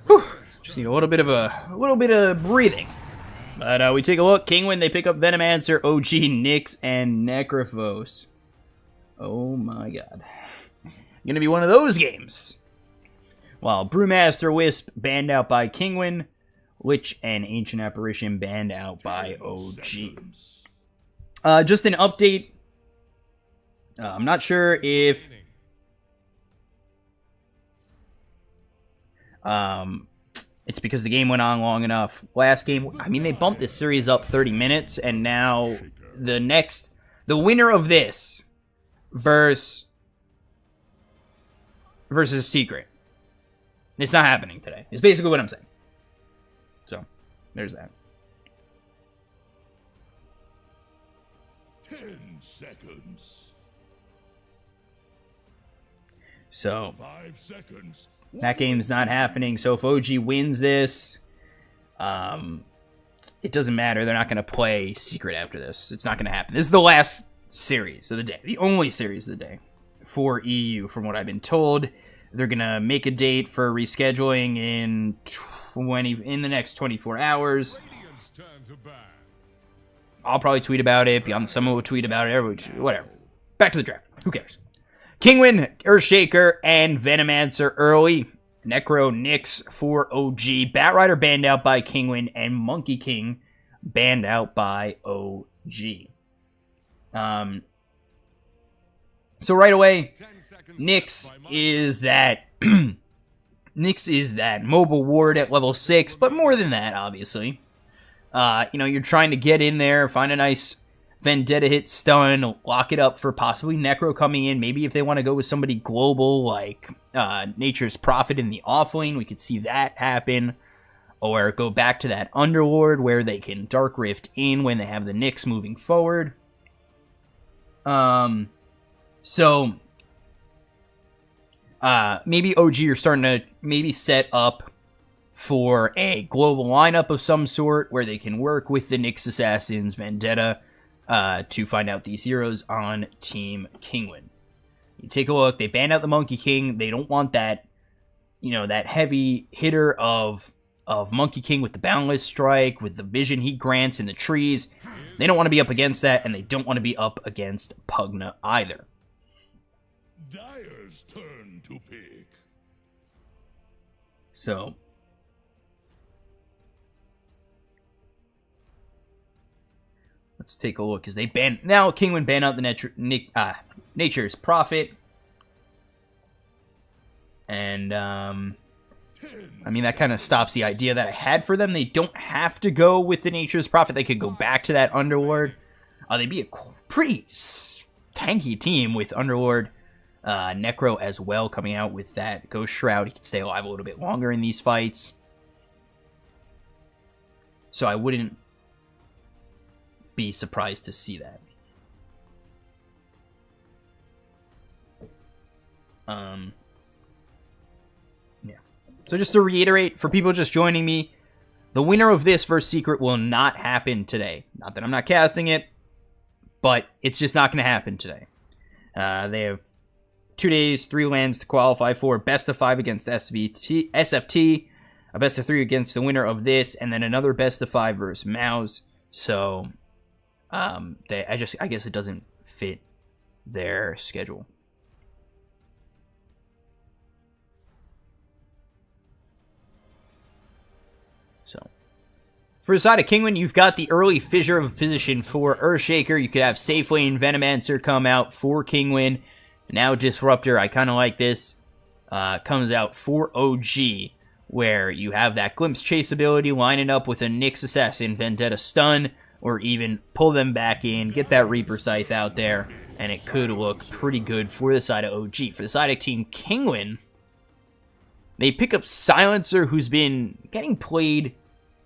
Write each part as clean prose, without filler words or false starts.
Whew. Just need a little bit of breathing. But we take a look. Kinguin, they pick up Venomancer, OG, Nyx, and Necrophos. Oh my god. Gonna be one of those games. While Brewmaster Wisp banned out by Kinguin, Lich and Ancient Apparition banned out by OG. Just an update. I'm not sure if it's because the game went on long enough. Last game, I mean, they bumped this series up 30 minutes, and now the winner of this versus Secret. It's not happening today. It's basically what I'm saying. So, there's that. 10 seconds. So, 5 seconds. that game's not happening. So if OG wins this, it doesn't matter. They're not going to play Secret after this. It's not going to happen. This is the last series of the day. The only series of the day for EU, from what I've been told. They're going to make a date for rescheduling in the next 24 hours. I'll probably tweet about it. Someone will tweet about it. Whatever. Back to the draft. Who cares? Kinguin, Earthshaker, and Venomancer early. Necro, Nyx for OG. Batrider banned out by Kinguin, and Monkey King banned out by OG. So right away, Nyx is that Nyx is that MOBA ward at level 6, but more than that, obviously. You're trying to get in there, find a nice Vendetta hit stun, lock it up for possibly Necro coming in. Maybe if they want to go with somebody global like Nature's Prophet in the offlane, we could see that happen. Or go back to that Underlord where they can Dark Rift in when they have the Nyx moving forward. Maybe OG are starting to maybe set up for a global lineup of some sort where they can work with the Nyx Assassins, Vendetta, to find out these heroes on Team Kinguin. You take a look, they banned out the Monkey King. They don't want that, that heavy hitter of Monkey King with the Boundless Strike, with the vision he grants in the trees. They don't want to be up against that, and they don't want to be up against Pugna either. Dyer's turn to pick. So, let's take a look, because they now Kinguin ban out the Nature's Prophet. And, I mean, that kind of stops the idea that I had for them. They don't have to go with the Nature's Prophet. They could go back to that Underlord. They'd be a pretty tanky team with Underlord, Necro as well, coming out with that Ghost Shroud. He can stay alive a little bit longer in these fights. So I wouldn't be surprised to see that. So just to reiterate, for people just joining me, the winner of this versus Secret will not happen today. Not that I'm not casting it, but it's just not going to happen today. They have 2 days, 3 lands to qualify for. Best of 5 against SFT, a best of 3 against the winner of this, and then another best of 5 versus Mouse. So, I guess it doesn't fit their schedule. So, for the side of Kinguin, you've got the early Fissure of Position for Earthshaker. You could have Safe Lane Venomancer come out for Kinguin. Now Disruptor, I kind of like this, comes out for OG, where you have that Glimpse Chase ability lining up with a Nyx Assassin Vendetta Stun, or even pull them back in, get that Reaper Scythe out there, and it could look pretty good for the side of OG. For the side of Team Kinguin, they pick up Silencer, who's been getting played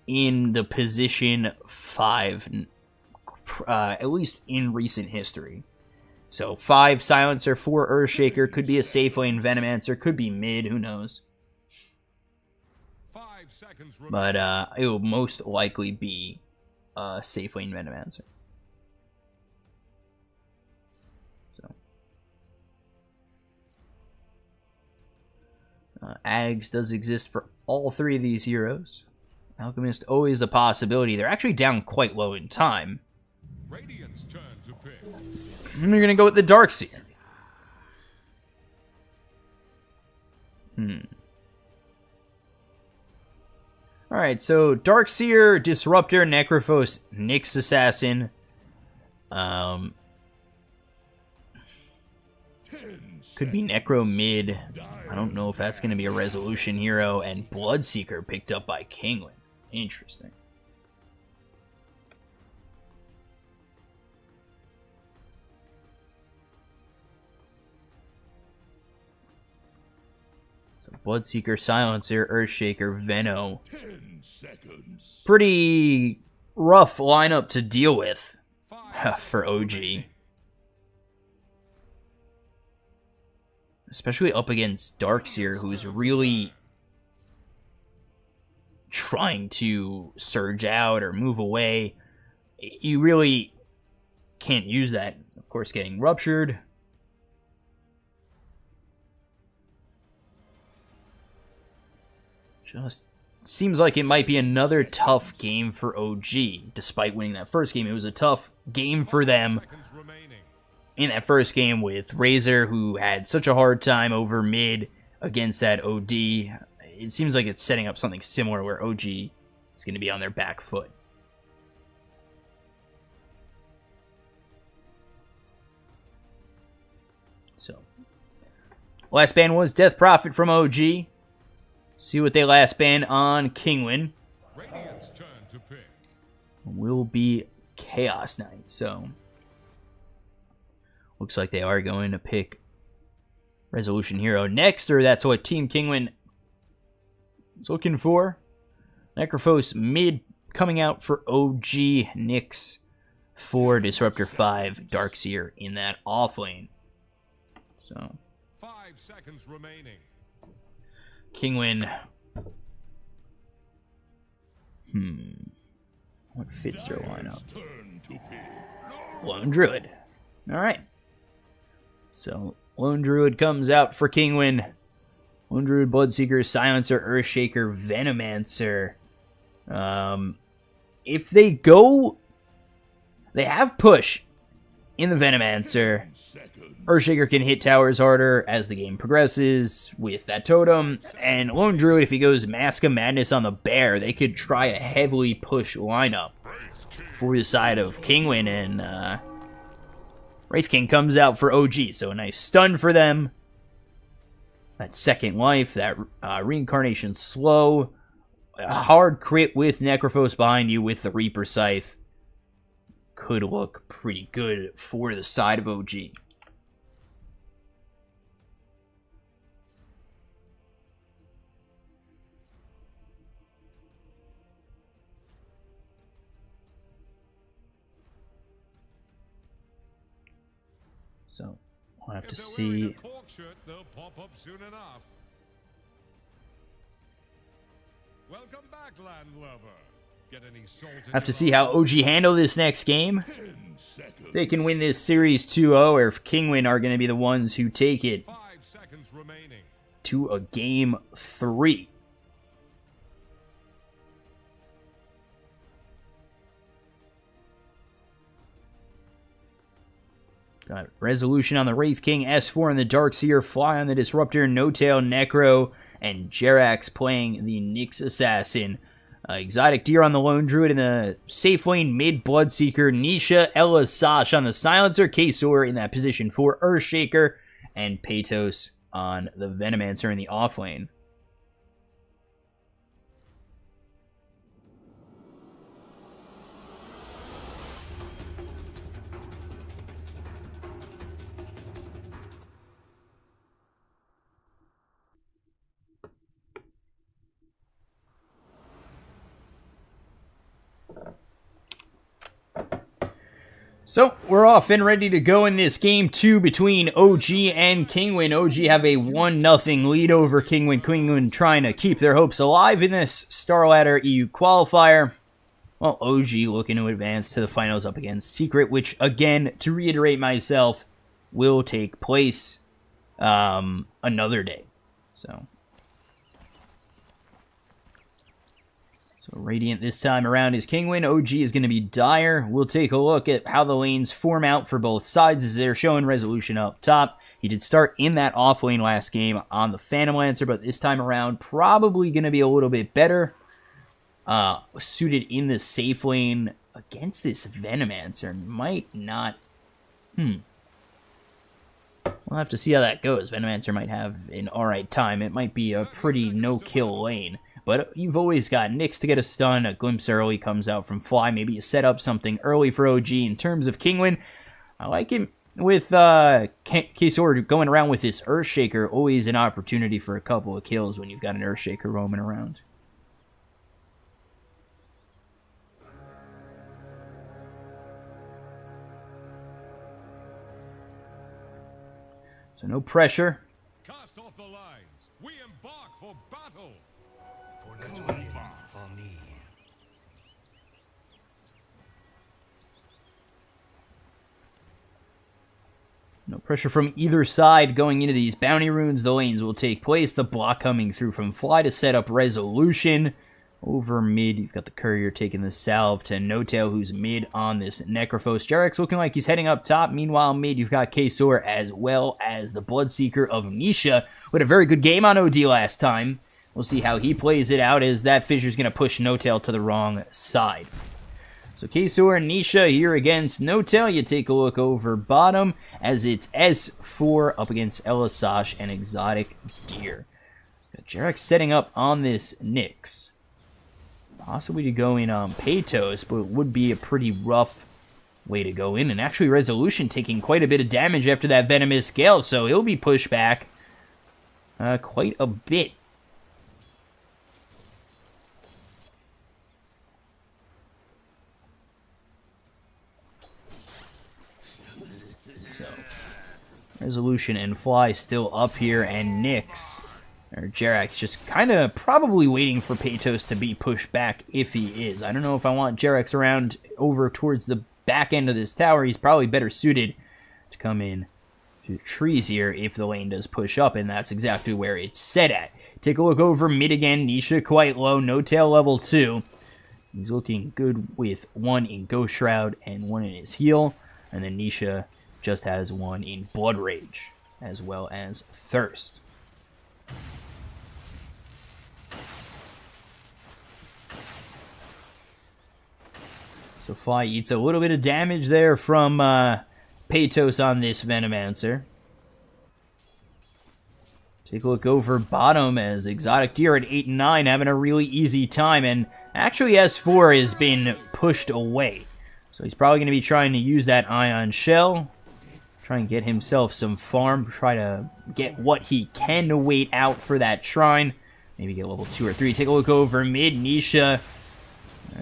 in the position 5, at least in recent history. So 5 Silencer, 4 Earthshaker, could be a safe lane Venomancer, could be mid, who knows. But it will most likely be a safe lane Venomancer. Ags does exist for all three of these heroes. Alchemist, always a possibility. They're actually down quite low in time. Radiant's turn to pick. And you're going to go with the Darkseer. Alright, so Darkseer, Disruptor, Necrophos, Nyx Assassin. Could be Necro mid. I don't know if that's going to be a Resolution hero. And Bloodseeker picked up by Kinguin. Interesting. So Bloodseeker, Silencer, Earthshaker, Veno. 10 seconds. Pretty rough lineup to deal with for OG. Especially up against Darkseer, who's really trying to surge out or move away. You really can't use that. Of course, getting ruptured. Just seems like it might be another tough game for OG. Despite winning that first game, it was a tough game for them in that first game with Razor, who had such a hard time over mid against that OD. It seems like it's setting up something similar where OG is going to be on their back foot. So, last ban was Death Prophet from OG. See what they last ban on Kinguin. Radiant's turn to pick. Will be Chaos Knight, so looks like they are going to pick Resolution Hero next, or that's what Team Kinguin is looking for. Necrophos mid coming out for OG, Nyx for Disruptor 5, Darkseer in that off lane. So 5 seconds remaining. Kinguin. What fits their lineup? Turn to pick. Lone Druid. Alright. So, Lone Druid comes out for Kinguin. Lone Druid, Bloodseeker, Silencer, Earthshaker, Venomancer. If they go... They have push in the Venomancer. Earthshaker can hit towers harder as the game progresses with that totem. And Lone Druid, if he goes Mask of Madness on the Bear, they could try a heavily push lineup for the side of Kinguin. And Wraith King comes out for OG, so a nice stun for them. That second life, that reincarnation slow. A hard crit with Necrophos behind you with the Reaper Scythe. Could look pretty good for the side of OG. So, we'll have to see. Welcome back, landlubber. Have to see how OG handle this next game. If they can win this series 2-0, or if Kinguin are going to be the ones who take it to a game 3. Got Resolution on the Wraith King, S4 on the Darkseer, Fly on the Disruptor, No-Tail, Necro, and Jerax playing the Nyx Assassin. Exotic Deer on the Lone Druid in the safe lane, mid Bloodseeker, Nisha, Ella Sash on the Silencer, K-Sor in that position for Earthshaker, and Patos on the Venomancer in the off lane. So, we're off and ready to go in this game 2 between OG and Kinguin. OG have a 1-0 lead over Kinguin. Kinguin trying to keep their hopes alive in this Star Ladder EU qualifier. Well, OG looking to advance to the finals up against Secret, which, again, to reiterate myself, will take place another day. So, So Radiant this time around is Kinguin. OG is going to be Dire. We'll take a look at how the lanes form out for both sides as they're showing Resolution up top. He did start in that off lane last game on the Phantom Lancer, but this time around probably going to be a little bit better suited in the safe lane against this Venomancer. Might not... We'll have to see how that goes. Venomancer might have an alright time. It might be a pretty no-kill lane. But you've always got Nyx to get a stun. A glimpse early comes out from Fly. Maybe you set up something early for OG. In terms of Kinguin, I like him with K-Sword going around with this Earthshaker. Always an opportunity for a couple of kills when you've got an Earthshaker roaming around. So no pressure. Cast off the lines. We embark for battle. For me. No pressure from either side going into these bounty runes. The lanes will take place. The block coming through from Fly to set up Resolution. Over mid, you've got the Courier taking the salve to No-Tail, who's mid on this Necrophos. Jarek's looking like he's heading up top. Meanwhile, mid, you've got K-Sor as well as the Bloodseeker of Nisha. With a very good game on OD last time. We'll see how he plays it out as that Fissure's going to push No-Tail to the wrong side. So K-Sor and Nisha here against No-Tail. You take a look over bottom as it's S4 up against Elisash and Exotic Deer. Got Jarek setting up on this Nyx. Possibly to go in Paytos, but it would be a pretty rough way to go in. And actually Resolution taking quite a bit of damage after that Venomous Gale, so he'll be pushed back quite a bit. So, Resolution and Fly still up here, and Nyx, or Jarek's just kind of probably waiting for Paytos to be pushed back if he is. I don't know if I want Jarek's around over towards the back end of this tower. He's probably better suited to come in to the trees here if the lane does push up, and that's exactly where it's set at. Take a look over mid again. Nisha quite low. No-Tail level 2. He's looking good with 1 in Ghost Shroud and 1 in his heal. And then Nisha just has 1 in Blood Rage as well as Thirst. So Fly eats a little bit of damage there from Paytos on this Venomancer. Take a look over bottom as Exotic Deer at 8 and 9 having a really easy time. And actually S4 has been pushed away. So he's probably going to be trying to use that Ion Shell. Try and get himself some farm. Try to get what he can to wait out for that Shrine. Maybe get level 2 or 3. Take a look over mid. Nisha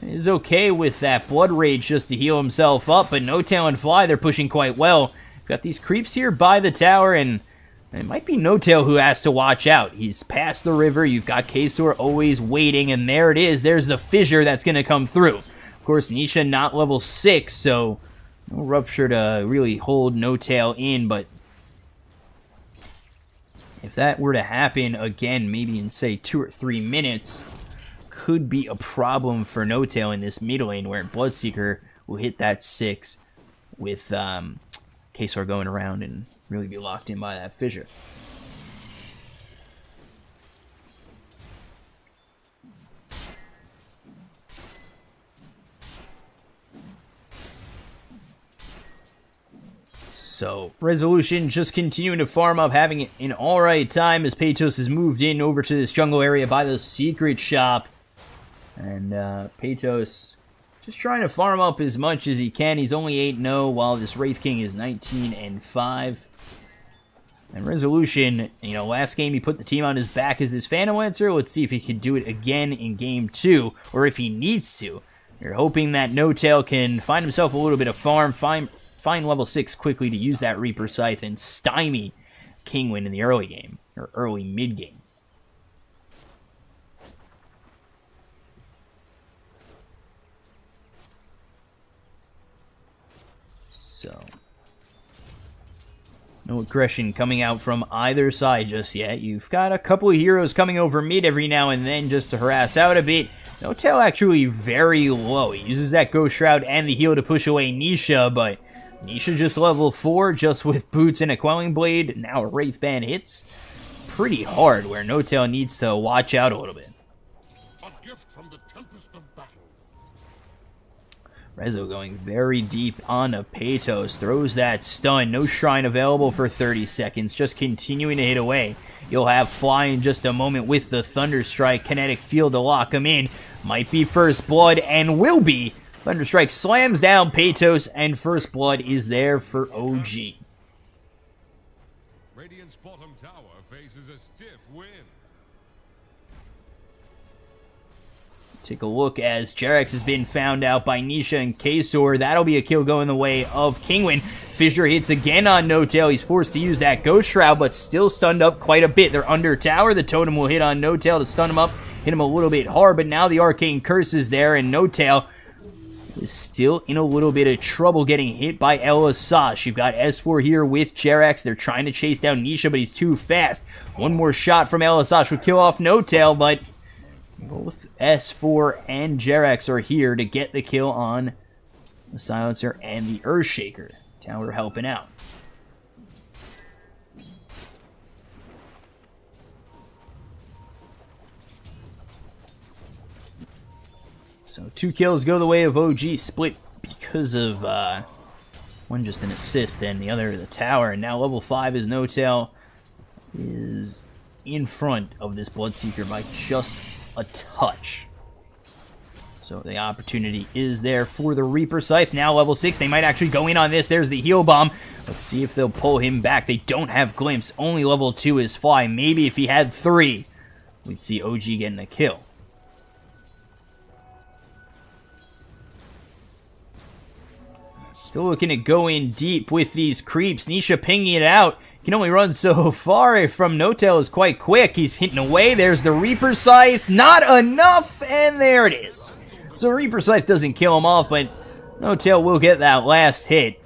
is okay with that Blood Rage just to heal himself up. But No-Tail and Fly, they're pushing quite well. Got these creeps here by the tower, and it might be No-Tail who has to watch out. He's past the river. You've got K-Sor always waiting, and there it is. There's the fissure that's going to come through. Of course, Nisha not level 6, so no Rupture to really hold No-Tail in, but if that were to happen again, maybe in, say, 2 or 3 minutes, could be a problem for No-Tail in this mid lane where Bloodseeker will hit that 6 with K-Sor going around and really be locked in by that fissure. So, Resolution just continuing to farm up, having an alright time as Paytos has moved in over to this jungle area by the secret shop. And Paytos just trying to farm up as much as he can. He's only 8-0 while this Wraith King is 19-5. And Resolution, you know, last game he put the team on his back as this Phantom Lancer. Let's see if he can do it again in game 2, or if he needs to. You're hoping that No-Tail can find himself a little bit of farm, find level 6 quickly to use that Reaper Scythe and stymie Kinguin in the early game, or early mid-game. So, no aggression coming out from either side just yet. You've got a couple of heroes coming over mid every now and then just to harass out a bit. No Tail actually very low. He uses that Ghost Shroud and the heal to push away Nisha, but Nisha just level 4, just with boots and a Quelling Blade. Now a Wraith Band hits pretty hard, where No Tail needs to watch out a little bit. A gift from the tempest of battle. Rezo going very deep onto Paytos. Throws that stun. No Shrine available for 30 seconds. Just continuing to hit away. You'll have Fly in just a moment with the Thunderstrike. Kinetic Field to lock him in. Might be First Blood and will be. Thunderstrike slams down Paytos, and First Blood is there for OG. Radiant's bottom tower faces a stiff wind. Take a look as Jerax has been found out by Nisha and Kasor. That'll be a kill going the way of Kinguin. Fissure hits again on No Tail. He's forced to use that Ghost Shroud, but still stunned up quite a bit. They're under tower. The Totem will hit on No Tail to stun him up. Hit him a little bit hard, but now the Arcane Curse is there, and No Tail is still in a little bit of trouble getting hit by Elasash. You've got S4 here with Jerax. They're trying to chase down Nisha, but he's too fast. One more shot from Elasash would kill off No Tail, but both S4 and Jerax are here to get the kill on the Silencer and the Earthshaker. Tower helping out. So 2 kills go the way of OG, split because of one just an assist and the other the tower. And now level 5 is No Tail is in front of this Bloodseeker by just a touch. So the opportunity is there for the Reaper Scythe. Now level 6, they might actually go in on this. There's the heal bomb. Let's see if they'll pull him back. They don't have Glimpse. Only level 2 is Fly. Maybe if he had 3, we'd see OG getting a kill. Still looking to go in deep with these creeps. Nisha pinging it out. Can only run so far from No Tail is quite quick. He's hitting away. There's the Reaper Scythe. Not enough, and there it is. So Reaper Scythe doesn't kill him off, but No Tail will get that last hit.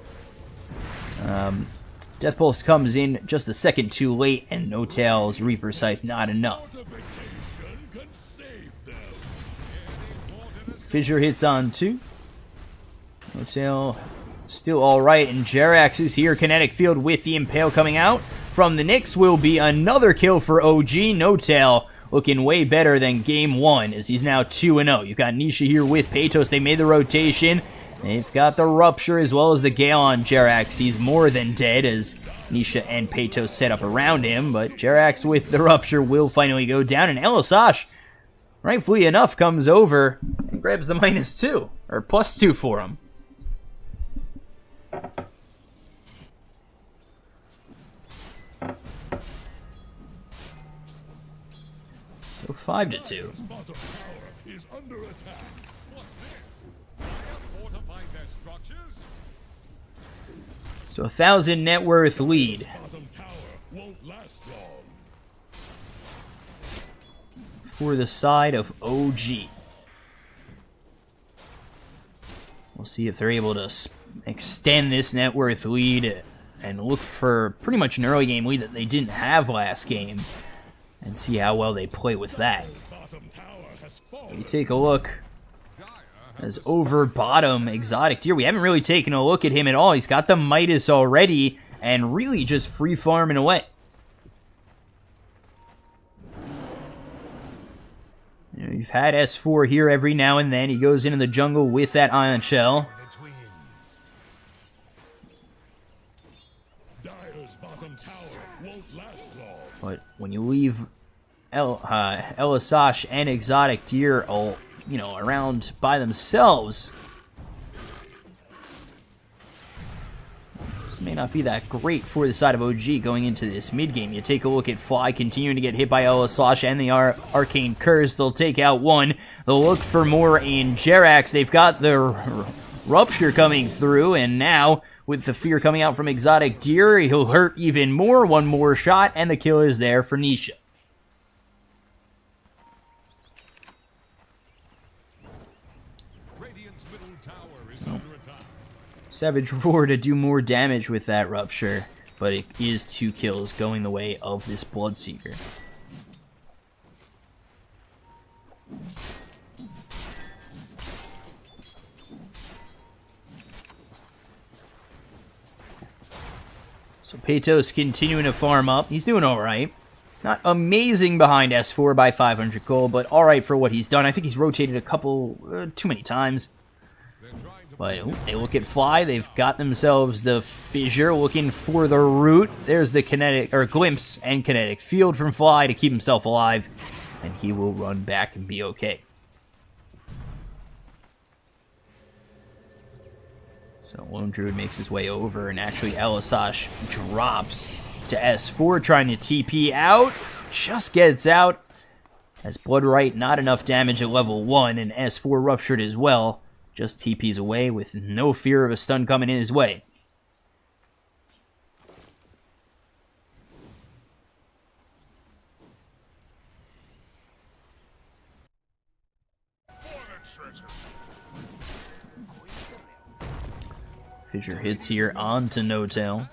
Death Pulse comes in just a second too late, and No Tail's Reaper Scythe not enough. Fissure hits on 2. No Tail still alright, and Jerax is here. Kinetic Field with the Impale coming out from the Nyx will be another kill for OG. No Tail looking way better than game 1 as he's now 2-0. You've got Nisha here with Paytos. They made the rotation. They've got the Rupture as well as the Gale on Jerax. He's more than dead as Nisha and Paytos set up around him, but Jerax with the Rupture will finally go down, and Elasash, rightfully enough, comes over and grabs the -2, or +2 for him. So 5-2. So 1,000 net worth lead. For the side of OG. We'll see if they're able to extend this net worth lead and look for pretty much an early game lead that they didn't have last game, and see how well they play with that. You take a look as over bottom Exotic Deer. We haven't really taken a look at him at all. He's got the Midas already and really just free farming away. You know, you've had S4 here every now and then. He goes into the jungle with that Ion Shell. But when you leave Elasash and Exotic Deer all, you know, around by themselves, this may not be that great for the side of OG going into this mid-game. You take a look at Fly continuing to get hit by Elasash and the Arcane Curse. They'll take out one. They'll look for more in Jerax. They've got the Rupture coming through, and now with the fear coming out from Exotic Deer, he'll hurt even more. One more shot, and the kill is there for Nisha. Savage Roar to do more damage with that Rupture, but it is 2 kills going the way of this Bloodseeker. So Peytos continuing to farm up. He's doing alright. Not amazing behind S4 by 500 gold, but alright for what he's done. I think he's rotated a couple, too many times. But they look at Fly. They've got themselves the Fissure, looking for the root. There's the kinetic, or glimpse and kinetic field from Fly to keep himself alive. And he will run back and be okay. So Lone Druid makes his way over, and actually Elisash drops to S4, trying to TP out. Just gets out. As Bloodright, not enough damage at level 1, and S4 ruptured as well. Just TPs away with no fear of a stun coming in his way. Fissure hits here onto No-Tail.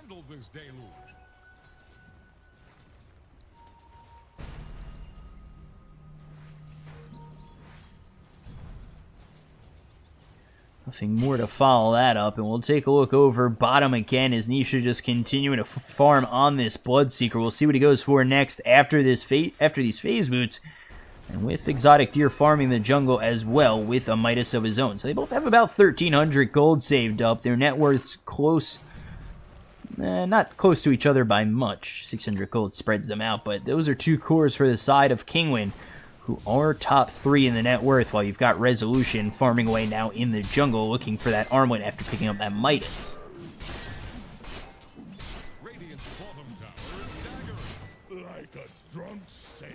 Nothing more to follow that up, and we'll take a look over bottom again as Nisha just continuing to farm on this Bloodseeker. We'll see what he goes for next after these phase boots, and with Exotic Deer farming the jungle as well with a Midas of his own. So they both have about 1,300 gold saved up. Their net worth's close, not close to each other by much. 600 gold spreads them out, but those are two cores for the side of Kinguin, who are top 3 in the net worth, while you've got Resolution farming away now in the jungle, looking for that armlet after picking up that Midas. Like a drunk sailor.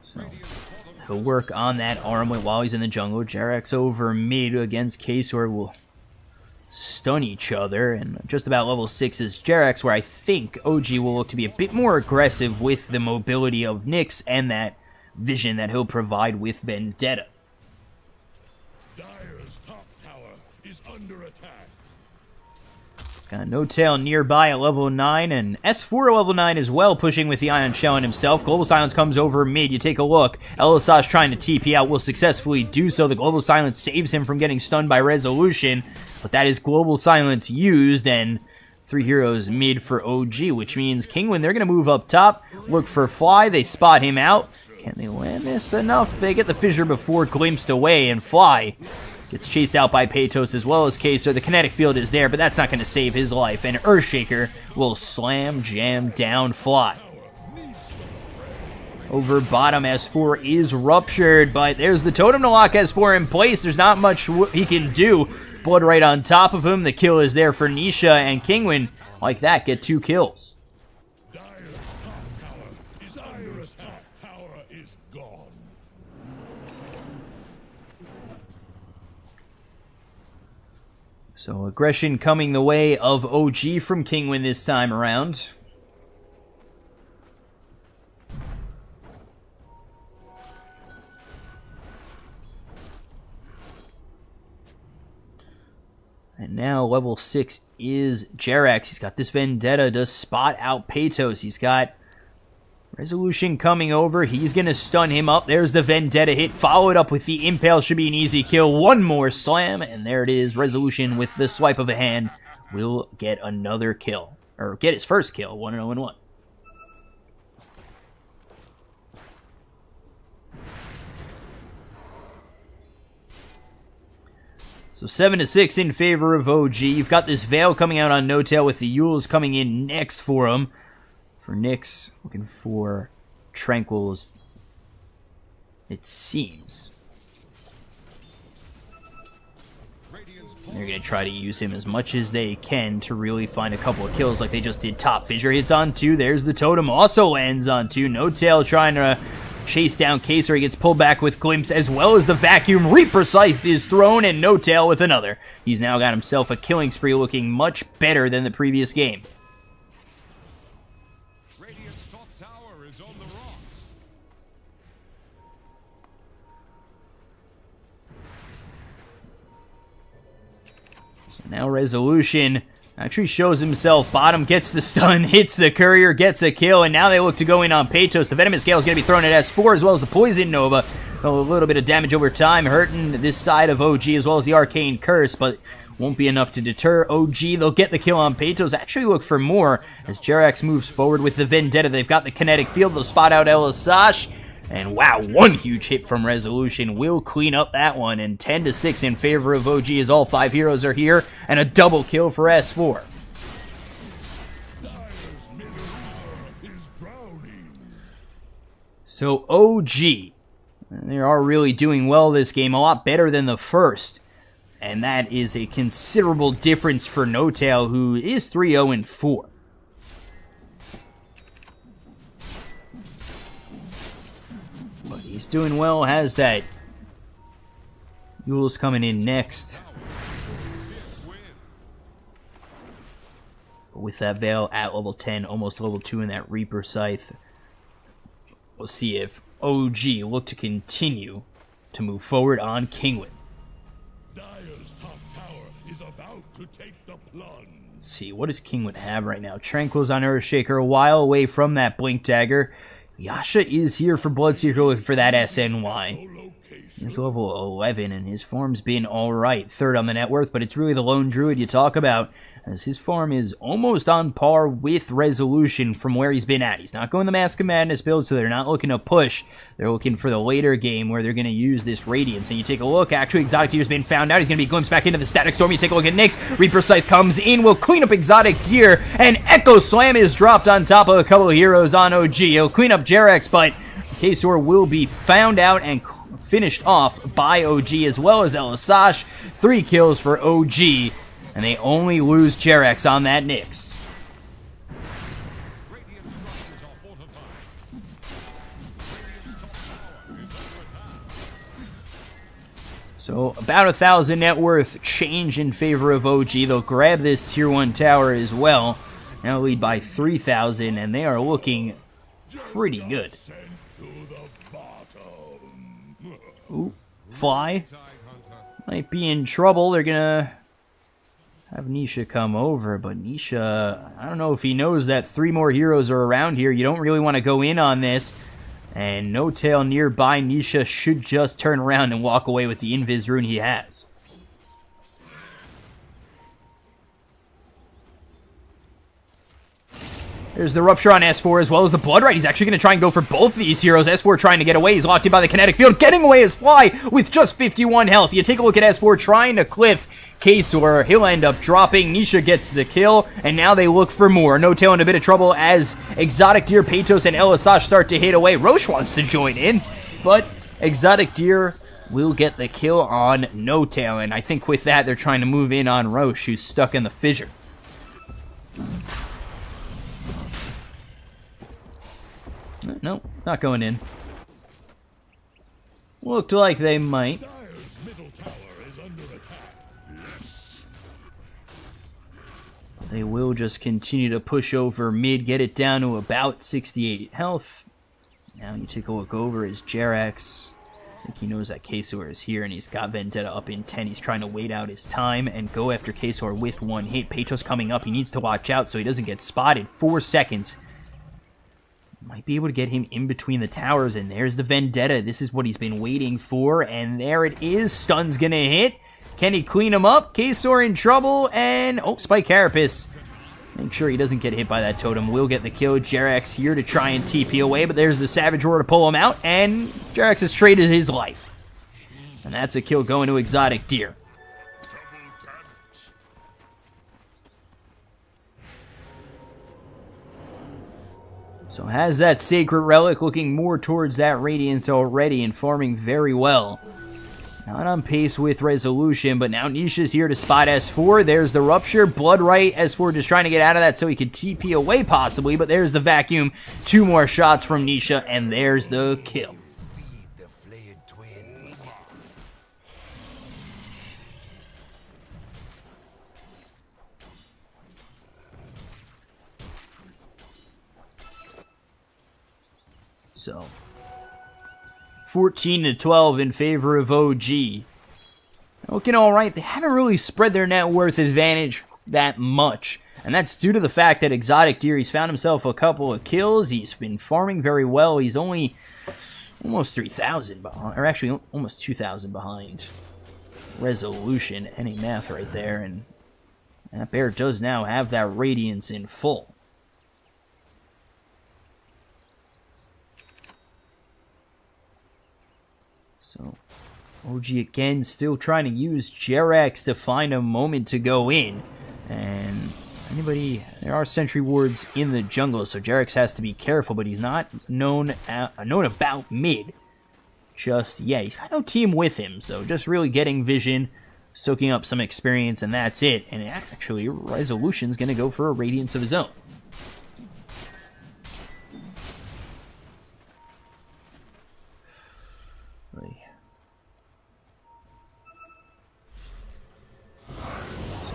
So he'll work on that armlet while he's in the jungle. Jerax over mid against Kasor will stun each other, and just about level 6 is Jerax, where I think OG will look to be a bit more aggressive with the mobility of Nyx and that vision that he'll provide with Vendetta. Dire's top tower is under attack. Got No-Tail nearby at level 9, and S4 level 9 as well, pushing with the Ion Shell on himself. Global Silence comes over mid. You take a look. Elisash trying to TP out, will successfully do so. The Global Silence saves him from getting stunned by Resolution, but that is Global Silence used, and 3 heroes mid for OG, which means Kinguin, they're going to move up top, look for Fly. They spot him out. Can they land this enough? They get the Fissure before glimpsed away, and Fly gets chased out by Peytos as well as Kasor. The kinetic field is there, but that's not going to save his life, and Earthshaker will slam jam down Fly. Over bottom, S4 is ruptured, but there's the totem to lock S4 in place. There's not much he can do. Blood right on top of him. The kill is there for Nisha, and Kinguin, like that, get 2 kills. Dire's top tower is gone. So aggression coming the way of OG from Kinguin this time around. And now level 6 is Jerax. He's got this Vendetta to spot out Peytos. He's got Resolution coming over. He's going to stun him up. There's the Vendetta hit, followed up with the Impale. Should be an easy kill. One more slam, and there it is. Resolution with the swipe of a hand will get another kill. Or get his first kill. 1-0-1. So 7-6 in favor of OG. You've got this Veil coming out on No-Tail with the Yules coming in next for him. For Nyx, looking for Tranquils, it seems. They're going to try to use him as much as they can to really find a couple of kills like they just did top. Fissure hits on 2. There's the totem. Also lands on 2. No-Tail trying to chase down Kasor. He gets pulled back with Glimpse, as well as the Vacuum. Reaper Scythe is thrown, and No-Tail with another. He's now got himself a killing spree, looking much better than the previous game. Radiant's top tower is on the rocks. So now Resolution actually shows himself. Bottom gets the stun, hits the courier, gets a kill, and now they look to go in on Peytos. The Venomous Gale is going to be thrown at S4, as well as the Poison Nova. A little bit of damage over time, hurting this side of OG as well as the Arcane Curse, but won't be enough to deter OG. They'll get the kill on Peytos. Actually look for more as Jerax moves forward with the Vendetta. They've got the Kinetic Field. They'll spot out Elisash. And wow, one huge hit from Resolution will clean up that one. And 10-6 in favor of OG as all 5 heroes are here. And a double kill for S4. So OG, they are really doing well this game. A lot better than the first. And that is a considerable difference for No-Tail, who is 3-0-4. But he's doing well, has that. Yule's coming in next. With that Veil at level 10, almost level 2 in that Reaper Scythe. We'll see if OG look to continue to move forward on Kinguin. Let's see, what does Kinguin have right now? Tranquil's on Earthshaker, a while away from that Blink Dagger. Yasha is here for Bloodseeker, looking for that SNY. He's level 11, and his form's been alright. 3rd on the net worth, but it's really the Lone Druid you talk about, as his farm is almost on par with Resolution from where he's been at. He's not going the Mask of Madness build, so they're not looking to push. They're looking for the later game where they're going to use this Radiance. And you take a look, actually Exotic Deer's been found out. He's going to be glimpsed back into the Static Storm. You take a look at Nyx. Reaper Scythe comes in, will clean up Exotic Deer, and Echo Slam is dropped on top of a couple of heroes on OG. He'll clean up Jerax, but Kasor will be found out and finished off by OG as well as Elisash. 3 kills for OG. And they only lose Jerax on that Nyx. So about 1,000 net worth change in favor of OG. They'll grab this tier 1 tower as well. Now lead by 3,000, and they are looking pretty good. Ooh, Fly might be in trouble. They're gonna have Nisha come over, but Nisha, I don't know if he knows that 3 more heroes are around here. You don't really want to go in on this. And No-Tail nearby. Nisha should just turn around and walk away with the Invis rune he has. There's the Rupture on S4 as well as the Bloodright. He's actually going to try and go for both these heroes. S4 trying to get away. He's locked in by the Kinetic Field. Getting away is Fly with just 51 health. You take a look at S4 trying to cliff Kasor. He'll end up dropping. Nisha gets the kill, and now they look for more. No-Tail in a bit of trouble as Exotic Deer, Peytos, and Elisash start to hit away. Roche wants to join in, but Exotic Deer will get the kill on No-Tail, and I think with that they're trying to move in on Roche, who's stuck in the fissure. No, not going in. Looked like they might. They will just continue to push over mid, get it down to about 68 health. Now you take a look over as Jerax. I think he knows that Kasor is here, and he's got Vendetta up in 10. He's trying to wait out his time and go after Kasor with 1 hit. Peytos coming up. He needs to watch out so he doesn't get spotted. 4 seconds. Might be able to get him in between the towers, and there's the Vendetta. This is what he's been waiting for, and there it is. Stun's gonna hit. Can he clean him up? Kasor in trouble, and oh, Spike Carapace. Make sure he doesn't get hit by that totem. Will get the kill. Jerax here to try and TP away, but there's the Savage Roar to pull him out, and Jerax has traded his life. And that's a kill going to Exotic Deer. So has that Sacred Relic, looking more towards that Radiance already and farming very well. Not on pace with Resolution, but now Nisha's here to spot S4. There's the Rupture. Bloodright. S4 just trying to get out of that so he could TP away possibly, but there's the Vacuum. 2 more shots from Nisha, and there's the kill. So, 14-12 in favor of OG. Looking alright. They haven't really spread their net worth advantage that much. And that's due to the fact that Exotic Deer, he's found himself a couple of kills. He's been farming very well. He's only Almost 3,000 behind, or actually almost 2,000 behind Resolution. Any math right there, and that bear does now have that Radiance in full. So, OG again still trying to use Jerax to find a moment to go in. And there are sentry wards in the jungle, so Jerax has to be careful, but he's not known about mid just yet. He's got no team with him, so just really getting vision, soaking up some experience, and that's it. And actually, Resolution's going to go for a Radiance of his own.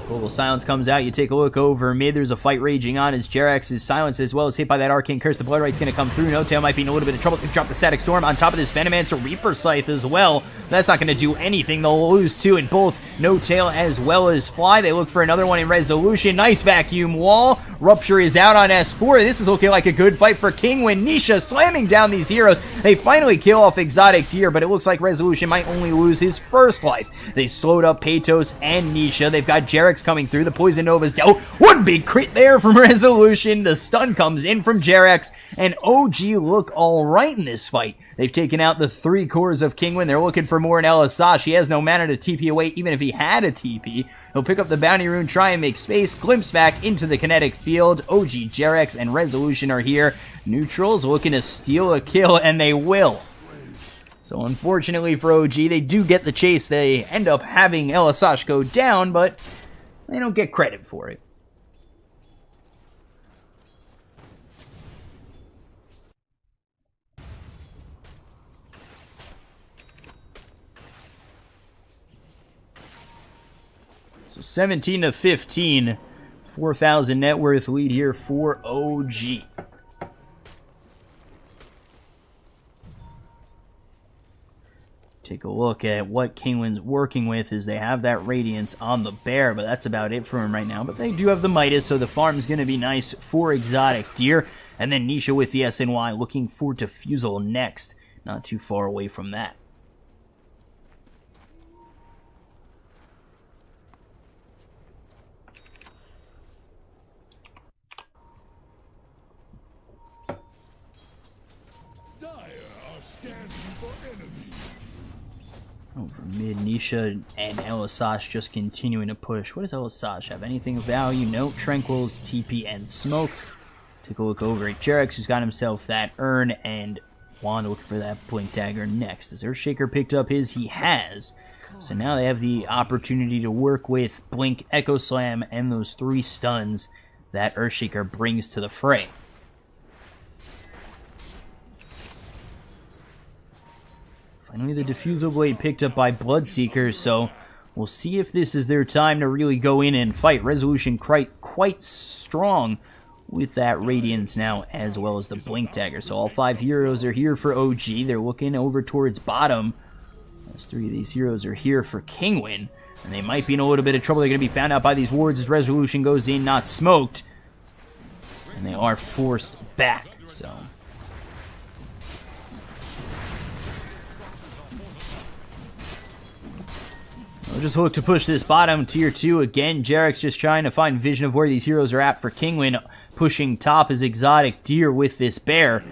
Global Silence comes out. You take a look over mid. There's a fight raging on as Jerax is silenced as well as hit by that Arcane Curse. The Blood Right's going to come through. No Tail might be in a little bit of trouble. They drop the Static Storm on top of this Venomancer Reaper Scythe as well. That's not going to do anything. They'll lose two in both No Tail as well as Fly. They look for another one in Resolution. Nice vacuum wall. Rupture is out on S4. This is looking like a good fight for Kinguin. Nisha slamming down these heroes. They finally kill off Exotic Deer, but it looks like Resolution might only lose his first life. They slowed up Patos and Nisha. They've got Jerax coming through. The Poison Nova's dealt. One big crit there from Resolution. The stun comes in from Jerax, and OG look alright in this fight. They've taken out the 3 cores of Kinguin. They're looking for more in Elisash. He has no mana to TP away, even if he had a TP. He'll pick up the Bounty Rune, try and make space, glimpse back into the kinetic field. OG, Jerax, and Resolution are here. Neutrals looking to steal a kill, and they will. So unfortunately for OG, they do get the chase. They end up having Elisash go down, but they don't get credit for it. So 17 to 15, 4,000 net worth lead here for OG. Take a look at what Kinguin's working with as they have that Radiance on the Bear, but that's about it for him right now. But they do have the Midas, so the farm's going to be nice for Exotic Deer. And then Nisha with the SNY looking for Diffusal next. Not too far away from that. Over mid, Nisha and Elisash just continuing to push. What does Elisash have? Anything of value? No. Tranquils, TP, and Smoke. Take a look over at Jerax, who's got himself that Urn, and Wanda looking for that Blink Dagger next. Has Earthshaker picked up his? He has. So now they have the opportunity to work with Blink, Echo Slam, and those 3 stuns that Earthshaker brings to the fray. Finally, the Diffusal Blade picked up by Bloodseeker, so we'll see if this is their time to really go in and fight. Resolution quite strong with that Radiance now, as well as the Blink Dagger. So all 5 heroes are here for OG. They're looking over towards bottom. As 3 of these heroes are here for Kinguin, and they might be in a little bit of trouble. They're going to be found out by these wards as Resolution goes in, not smoked. And they are forced back, so... We'll just look to push this bottom tier 2. Again, Jerax just trying to find vision of where these heroes are at for Kinguin. Pushing top is Exotic Deer with this Bear.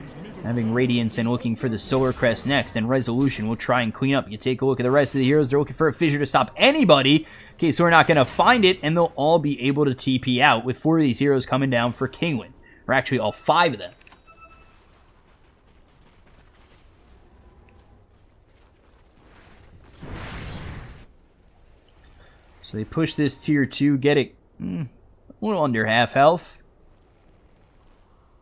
Having Radiance and looking for the Solar Crest next. And Resolution will try and clean up. You take a look at the rest of the heroes. They're looking for a fissure to stop anybody. Okay, so we're not going to find it. And they'll all be able to TP out with 4 of these heroes coming down for Kinguin. Or actually all 5 of them. So they push this tier 2, get it a little under half health.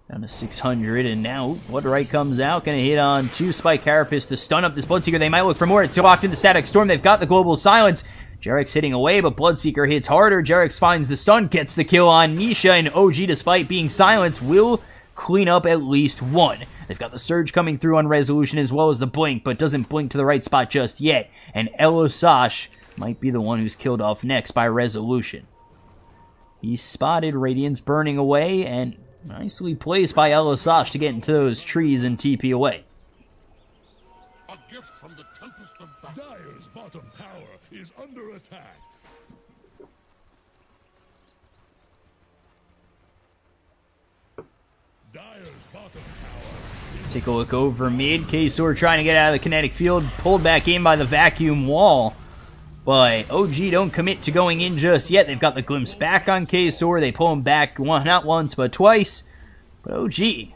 Down to 600, and now Blood Right comes out. Going to hit on 2 Spike Carapace to stun up this Bloodseeker. They might look for more. It's locked in the Static Storm. They've got the Global Silence. Jerax hitting away, but Bloodseeker hits harder. Jerax finds the stun, gets the kill on Nisha, and OG, despite being silenced, will clean up at least 1. They've got the Surge coming through on Resolution as well as the Blink, but doesn't blink to the right spot just yet. And Elisash might be the one who's killed off next by Resolution. He spotted Radiance burning away, and nicely placed by Elisash to get into those trees and TP away. Dire's bottom tower is under attack. Dire's bottom tower. Take a look over mid. K-Sword trying to get out of the kinetic field. Pulled back in by the vacuum wall. But OG don't commit to going in just yet. They've got the glimpse back on K-Sword. They pull him back not once, but twice. But OG,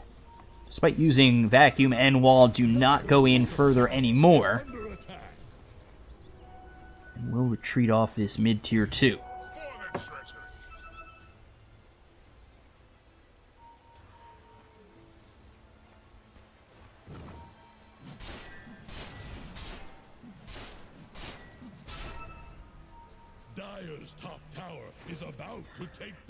despite using vacuum and wall, do not go in further anymore. And will retreat off this mid-tier 2.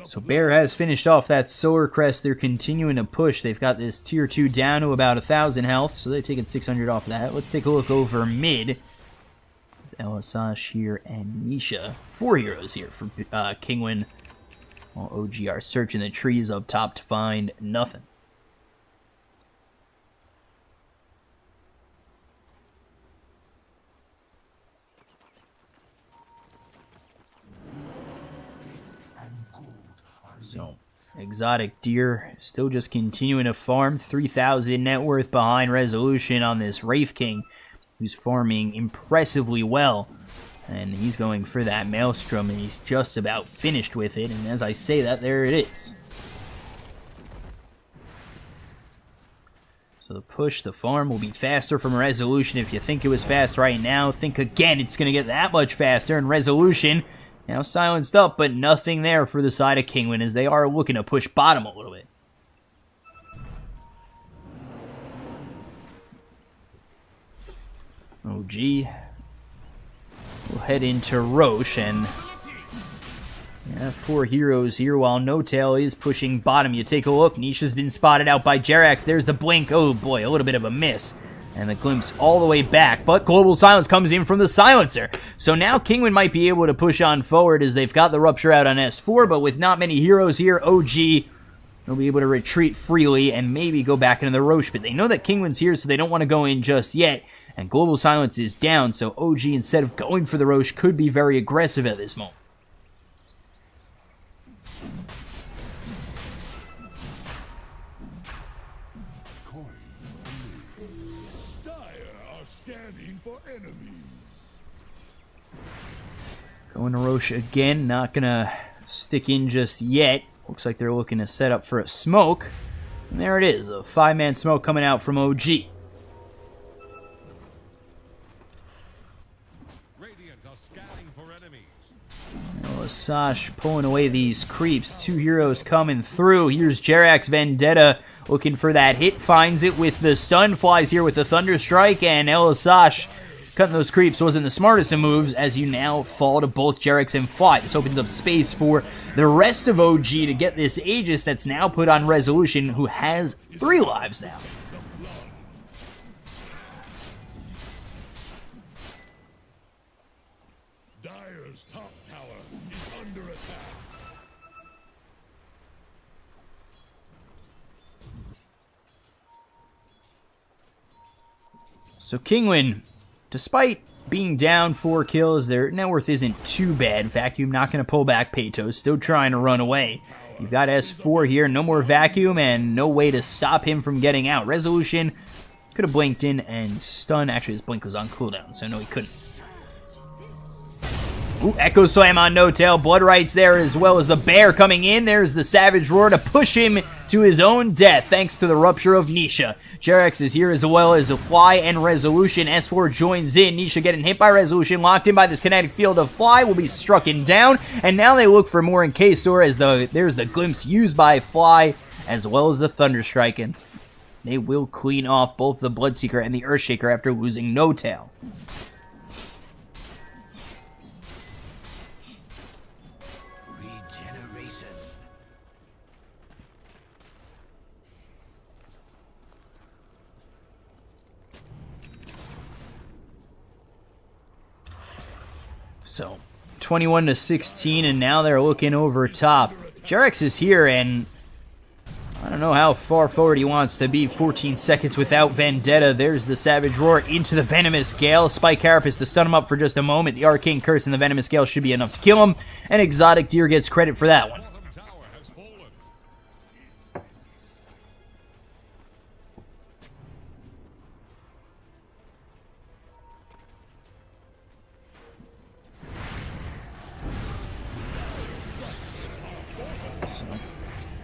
So Bear has finished off that Solar Crest. They're continuing to push. They've got this tier 2 down to about 1,000 health, so they're taking 600 off of that. Let's take a look over mid. Elasash here and Nisha. 4 heroes here for Kinguin, while OG are searching the trees up top to find nothing. So, Exotic Deer still just continuing to farm. 3,000 net worth behind Resolution on this Wraith King, who's farming impressively well. And he's going for that Maelstrom, and he's just about finished with it. And as I say that, there it is. So the push, the farm will be faster from Resolution. If you think it was fast right now, think again, it's going to get that much faster. And Resolution now silenced up, but nothing there for the side of Kinguin as they are looking to push bottom a little bit. OG will head into Roche, and 4 heroes here while No Tail is pushing bottom. You take a look, Nisha's been spotted out by Jerax. There's the blink. Oh boy, a little bit of a miss. And the glimpse all the way back, but Global Silence comes in from the silencer. So now Kinguin might be able to push on forward as they've got the Rupture out on S4, but with not many heroes here, OG will be able to retreat freely and maybe go back into the Roche. But they know that Kinguin's here, so they don't want to go in just yet. And Global Silence is down, so OG, instead of going for the Roche, could be very aggressive at this moment. Going to Roche again, not going to stick in just yet. Looks like they're looking to set up for a smoke. And there it is, a 5-man smoke coming out from OG. Radiant are scanning for enemies. Elasash pulling away these creeps. 2 heroes coming through. Here's Jerax Vendetta looking for that hit. Finds it with the stun. Flies here with the Thunder Strike. And Elasash cutting those creeps wasn't the smartest of moves, as you now fall to both Jerax and Fly. This opens up space for the rest of OG to get this Aegis that's now put on Resolution, who has 3 lives now. Dire's top tower is under attack. So Kinguin, despite being down 4 kills, their net worth isn't too bad. Vacuum not going to pull back. Peyto's still trying to run away. You've got S4 here, no more Vacuum, and no way to stop him from getting out. Resolution could have blinked in and stunned. Actually, his blink was on cooldown, so no, he couldn't. Ooh, Echo Slam on No Tail. Blood Rights there, as well as the Bear coming in. There's the Savage Roar to push him to his own death, thanks to the Rupture of Nisha. Jerax is here as well as a Fly and Resolution. S4 joins in. Nisha getting hit by Resolution, locked in by this kinetic field of Fly, will be struck down. And now they look for more in K-Sor, as there's the glimpse used by Fly, as well as the Thunder Strike. And they will clean off both the Bloodseeker and the Earthshaker after losing No Tail. So, 21-16, and now they're looking over top. Jerax is here, and I don't know how far forward he wants to be. 14 seconds without Vendetta. There's the Savage Roar into the Venomous Gale. Spike Carapace to stun him up for just a moment. The Arcane Curse and the Venomous Gale should be enough to kill him. And Exotic Deer gets credit for that one. So,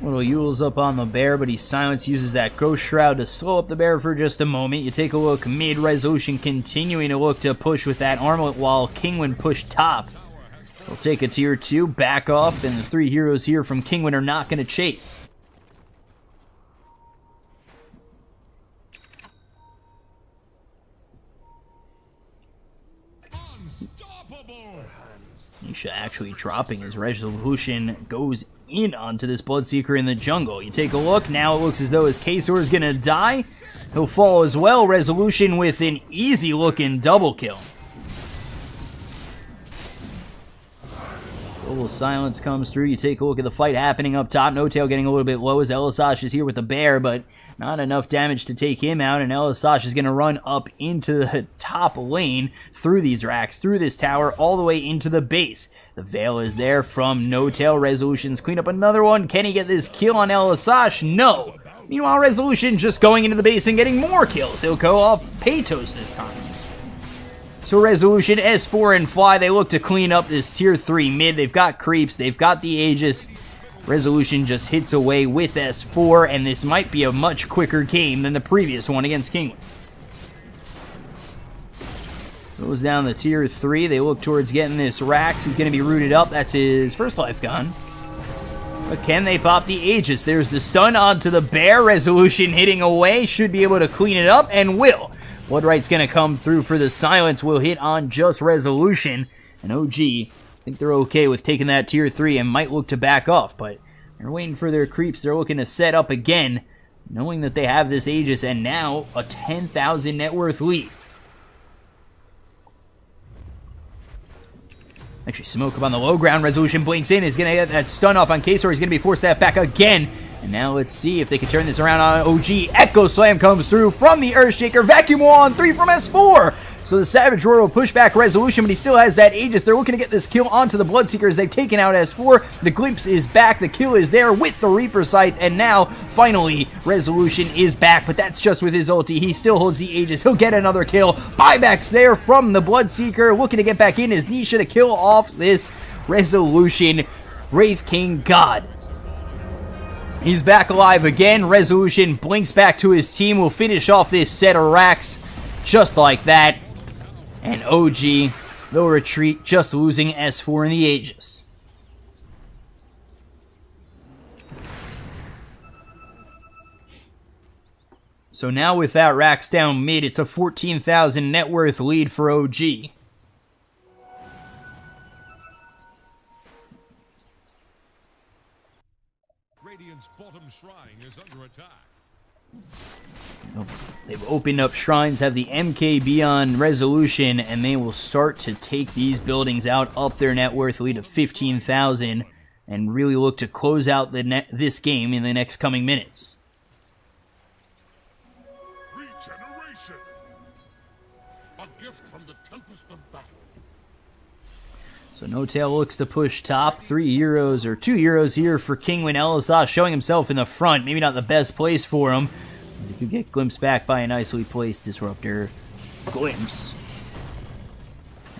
little Yule's up on the bear, but he's silenced, uses that Ghost Shroud to slow up the bear for just a moment. You take a look mid, Resolution continuing to look to push with that armlet while Kinguin push top. We'll take a tier 2, back off, and the 3 heroes here from Kinguin are not going to chase. Nisha actually dropping his Resolution goes in onto this Bloodseeker in the jungle. You take a look, now it looks as though his K-Sword is going to die. He'll fall as well. Resolution with an easy looking double kill. Global Silence comes through. You take a look at the fight happening up top. No Tail getting a little bit low as Elisash is here with the bear, but not enough damage to take him out, and Elisash is going to run up into the top lane through these racks, through this tower, all the way into the base. The Veil is there from No Tail. Resolution's clean up another one. Can he get this kill on Elisash? No. Meanwhile, Resolution just going into the base and getting more kills. He'll go off Paytos this time. So Resolution, S4 and Fly, they look to clean up this tier 3 mid. They've got creeps, they've got the Aegis. Resolution just hits away with S4, and this might be a much quicker game than the previous one against Kinguin. Goes down the tier 3. They look towards getting this Rax. He's going to be rooted up. That's his first life gone. But can they pop the Aegis? There's the stun onto the bear. Resolution hitting away. Should be able to clean it up, and will. Bloodright's going to come through for the silence. Will hit on just Resolution. And OG, I think they're okay with taking that tier 3 and might look to back off, but they're waiting for their creeps. They're looking to set up again, knowing that they have this Aegis, and now a 10,000 net worth lead. Actually, Smoke up on the low ground. Resolution blinks in. Is going to get that stun off on K-Sword. He's going to be forced that back again. And now let's see if they can turn this around on OG. Echo Slam comes through from the Earthshaker. Vacuum Wall on 3 from S4. So the Savage Roar will push back Resolution, but he still has that Aegis. They're looking to get this kill onto the Bloodseekers. They've taken out S4. The Glimpse is back. The kill is there with the Reaper Scythe. And now, finally, Resolution is back, but that's just with his ulti. He still holds the Aegis. He'll get another kill. Buybacks there from the Bloodseeker. Looking to get back in is Nisha to kill off this Resolution Wraith King God. He's back alive again. Resolution blinks back to his team. Will finish off this set of racks just like that. And OG, they'll retreat, just losing S4 in the Aegis. So now with that racks down mid, it's a 14,000 net worth lead for OG. Radiant's bottom shrine is under attack. They've opened up shrines, have the MKB on Resolution, and they will start to take these buildings out, up their net worth lead of 15,000, and really look to close out this game in the next coming minutes. Regeneration. A gift from the tempest of battle. So No Tail looks to push top. 3 heroes, or 2 heroes here for Kinguin. Elisas showing himself in the front. Maybe not the best place for him, as he could get glimpsed back by a nicely placed Disruptor. Glimpse.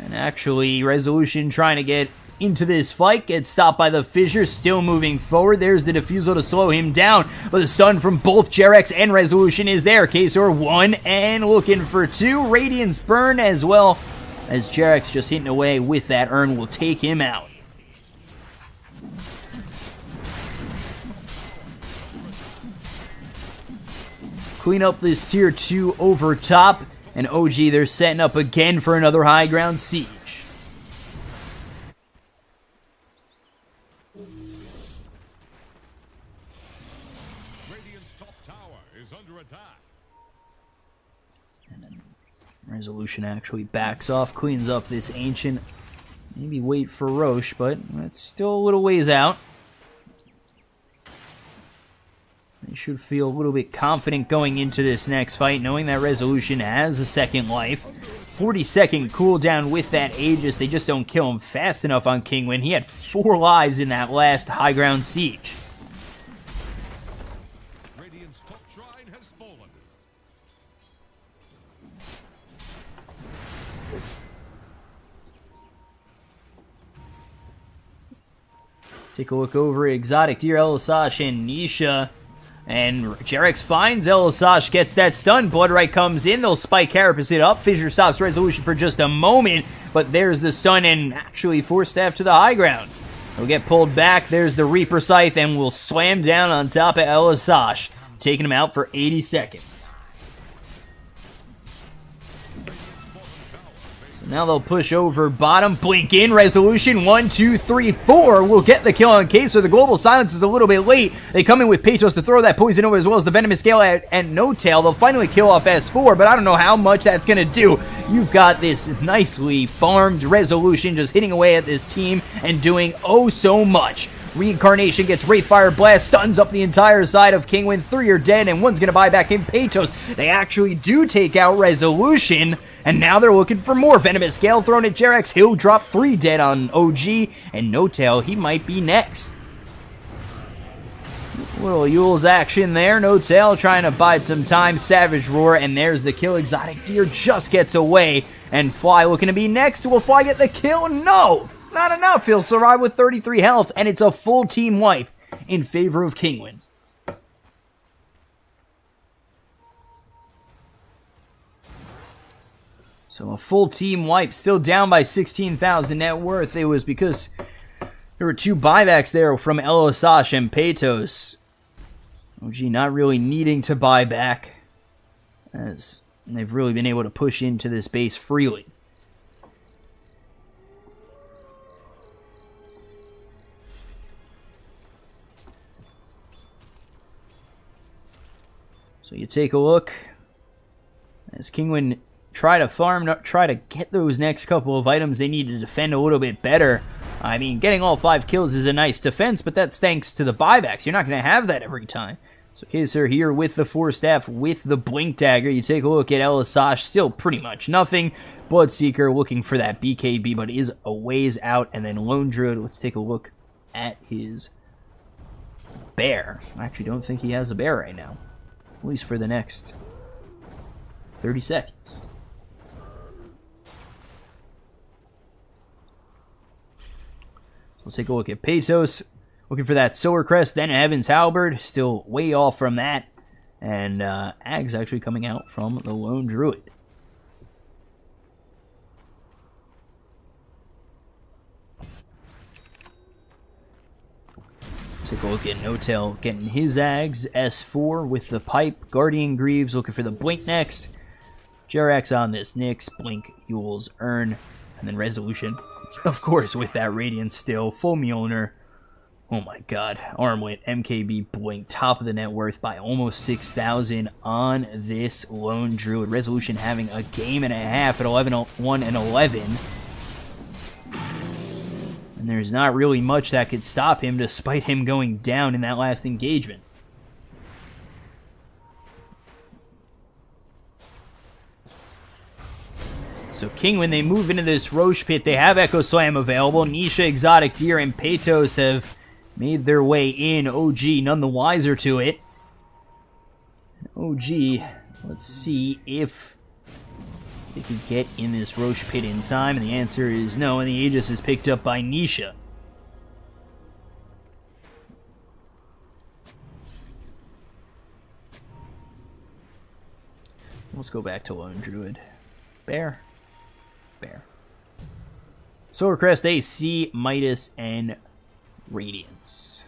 And actually, Resolution trying to get into this fight. Gets stopped by the Fissure. Still moving forward. There's the Diffusal to slow him down. But the stun from both Jerex and Resolution is there. K-Sword 1 and looking for 2. Radiance Burn as well, as Jerex just hitting away with that urn will take him out. Clean up this tier 2 over top, and OG, they're setting up again for another high ground siege. Radiant's top tower is under attack. And then Resolution actually backs off, cleans up this Ancient. Maybe wait for Roche, but it's still a little ways out. They should feel a little bit confident going into this next fight, knowing that Resolution has a second life. 40-second cooldown with that Aegis. They just don't kill him fast enough on Kinguin. He had 4 lives in that last high ground siege. Radiant's top shrine has fallen. Take a look over at Exotic Deer, Elisash, and Nisha. And Jerex finds Elisash, gets that stun. Bloodright comes in. They'll spike Carapace it up. Fissure stops Resolution for just a moment. But there's the stun and actually Force Staff to the high ground. He'll get pulled back. There's the Reaper Scythe and will slam down on top of Elisash, taking him out for 80 seconds. So now they'll push over bottom. Blink in. Resolution 1, 2, 3, 4 will get the kill on Queso. The Global Silence is a little bit late. They come in with Peytos to throw that poison over as well as the Venomous Gale and No Tail. They'll finally kill off S4, but I don't know how much that's going to do. You've got this nicely farmed Resolution just hitting away at this team and doing oh so much. Reincarnation gets Wraithfire Blast, stuns up the entire side of Kinguin. 3 are dead, and 1's going to buy back in Peytos. They actually do take out Resolution, and now they're looking for more. Venomous Gale thrown at Jerex. He'll drop 3 dead on OG, and No Tail, he might be next. Little Yule's action there. No Tail trying to bide some time. Savage Roar, and there's the kill. Exotic Deer just gets away, and Fly looking to be next. Will Fly get the kill? No! Not enough. He'll survive with 33 health, and it's a full team wipe in favor of Kinguin. So a full team wipe, still down by 16,000 net worth. It was because there were 2 buybacks there from Elisash and Peytos. OG not really needing to buy back, as they've really been able to push into this base freely. So you take a look as Kinguin try to farm, try to get those next couple of items. They need to defend a little bit better. I mean, getting all 5 kills is a nice defense, but that's thanks to the buybacks. You're not going to have that every time. So Kaiser here with the Force Staff, with the Blink Dagger. You take a look at Elisash, still pretty much nothing. Bloodseeker looking for that BKB, but is a ways out. And then Lone Druid, let's take a look at his bear. I actually don't think he has a bear right now, at least for the next 30 seconds. We'll take a look at Peytos, looking for that Solar Crest, then Heaven's Halberd, still way off from that. And Ag's actually coming out from the Lone Druid. Take a look at No Tail getting his Ags, S4 with the Pipe, Guardian Greaves looking for the Blink next. Jerax on this Nyx, Blink, Yule's Urn, and then Resolution. Of course, with that Radiance still, full Mjolnir. Oh my god. Armlet, MKB, Blink, top of the net worth by almost 6,000 on this Lone Druid. Resolution having a game and a half at 11-1 and 11. And there's not really much that could stop him despite him going down in that last engagement. So Kinguin, they move into this Roche Pit. They have Echo Slam available. Nisha, Exotic Deer, and Peytos have made their way in. OG none the wiser to it. OG, let's see if they could get in this Roche Pit in time, and the answer is no, and the Aegis is picked up by Nisha. Let's go back to Lone Druid. Bear. Solar Crest, AC, Midas, and Radiance.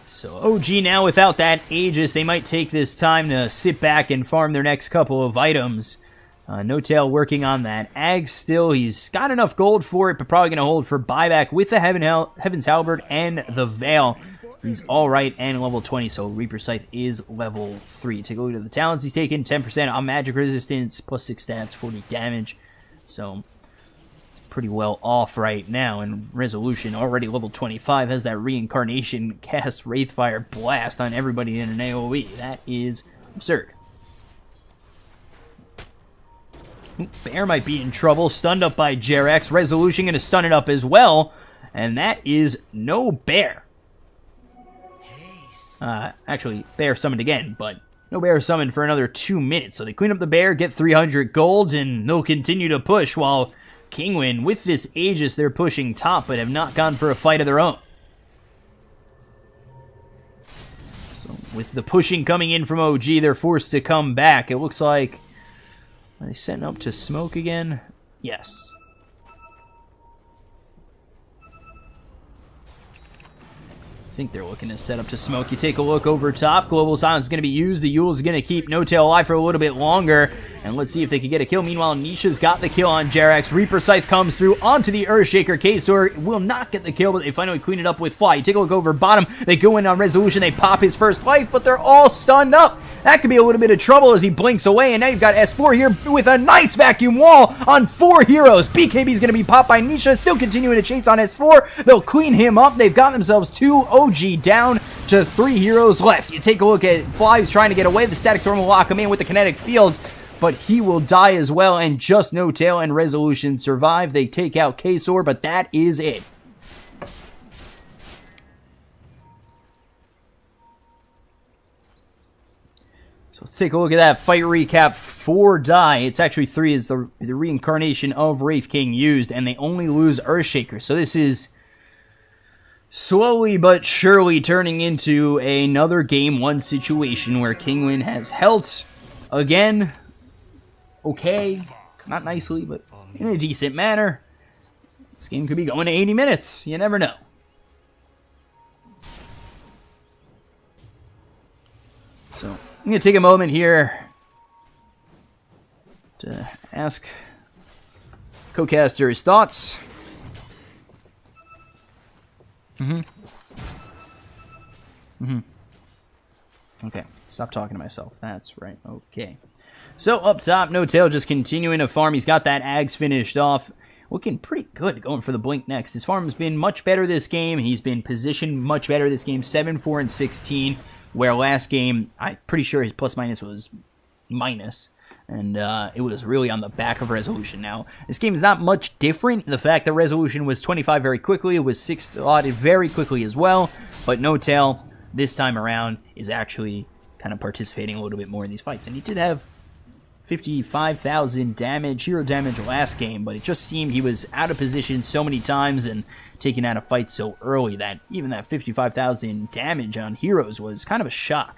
So OG now without that Aegis, they might take this time to sit back and farm their next couple of items. No Tail working on that. Ag still, he's got enough gold for it, but probably going to hold for buyback with the Heaven's Halberd and the Veil. He's alright and level 20, so Reaper Scythe is level 3. Take a look at the talents he's taken. 10% on magic resistance, plus 6 stats, 40 damage. So, it's pretty well off right now, and Resolution, already level 25, has that reincarnation cast Wraithfire Blast on everybody in an AoE. That is absurd. Bear might be in trouble, stunned up by Jerax. Resolution going to stun it up as well, and that is no Bear. Actually, Bear summoned again, but no Bear summoned for another 2 minutes. So they clean up the Bear, get 300 gold, and they'll continue to push, while Kinguin, with this Aegis, they're pushing top, but have not gone for a fight of their own. So with the pushing coming in from OG, they're forced to come back. It looks like... Are they setting up to smoke again? Yes. I think they're looking to set up to smoke. You take a look over top. Global Silence is going to be used. The Yule is going to keep No Tail alive for a little bit longer. And let's see if they can get a kill. Meanwhile, Nisha's got the kill on Jerax. Reaper Scythe comes through onto the Earthshaker. K-Sword will not get the kill, but they finally clean it up with Fly. You take a look over bottom. They go in on Resolution. They pop his first life, but they're all stunned up. That could be a little bit of trouble as he blinks away, and now you've got S4 here with a nice vacuum wall on 4 heroes. BKB's going to be popped by Nisha, still continuing to chase on S4. They'll clean him up. They've got themselves 2 OG down to 3 heroes left. You take a look at Fly, who's trying to get away. The Static Storm will lock him in with the Kinetic Field, but he will die as well, and just No Tail and Resolution survive. They take out K-Sword, but that is it. So let's take a look at that fight recap. 4 die. It's actually 3 is the reincarnation of Wraith King used, and they only lose Earthshaker. So this is slowly but surely turning into another Game 1 situation where Kinguin has held again. Okay. Not nicely, but in a decent manner. This game could be going to 80 minutes. You never know. So I'm going to take a moment here to ask co-caster his thoughts. Okay, stop talking to myself. That's right. Okay. So up top, No Tail just continuing to farm. He's got that Ags finished off. Looking pretty good going for the Blink next. His farm's been much better this game. He's been positioned much better this game. 7, 4, and 16. Where last game, I'm pretty sure his plus-minus was minus, and it was really on the back of Resolution. Now, this game is not much different. The fact that Resolution was 25 very quickly, it was 6 slotted very quickly as well, but No Tail, this time around, is actually kind of participating a little bit more in these fights. And he did have 55,000 damage, hero damage last game, but it just seemed he was out of position so many times and taking out a fight so early that even that 55,000 damage on heroes was kind of a shock.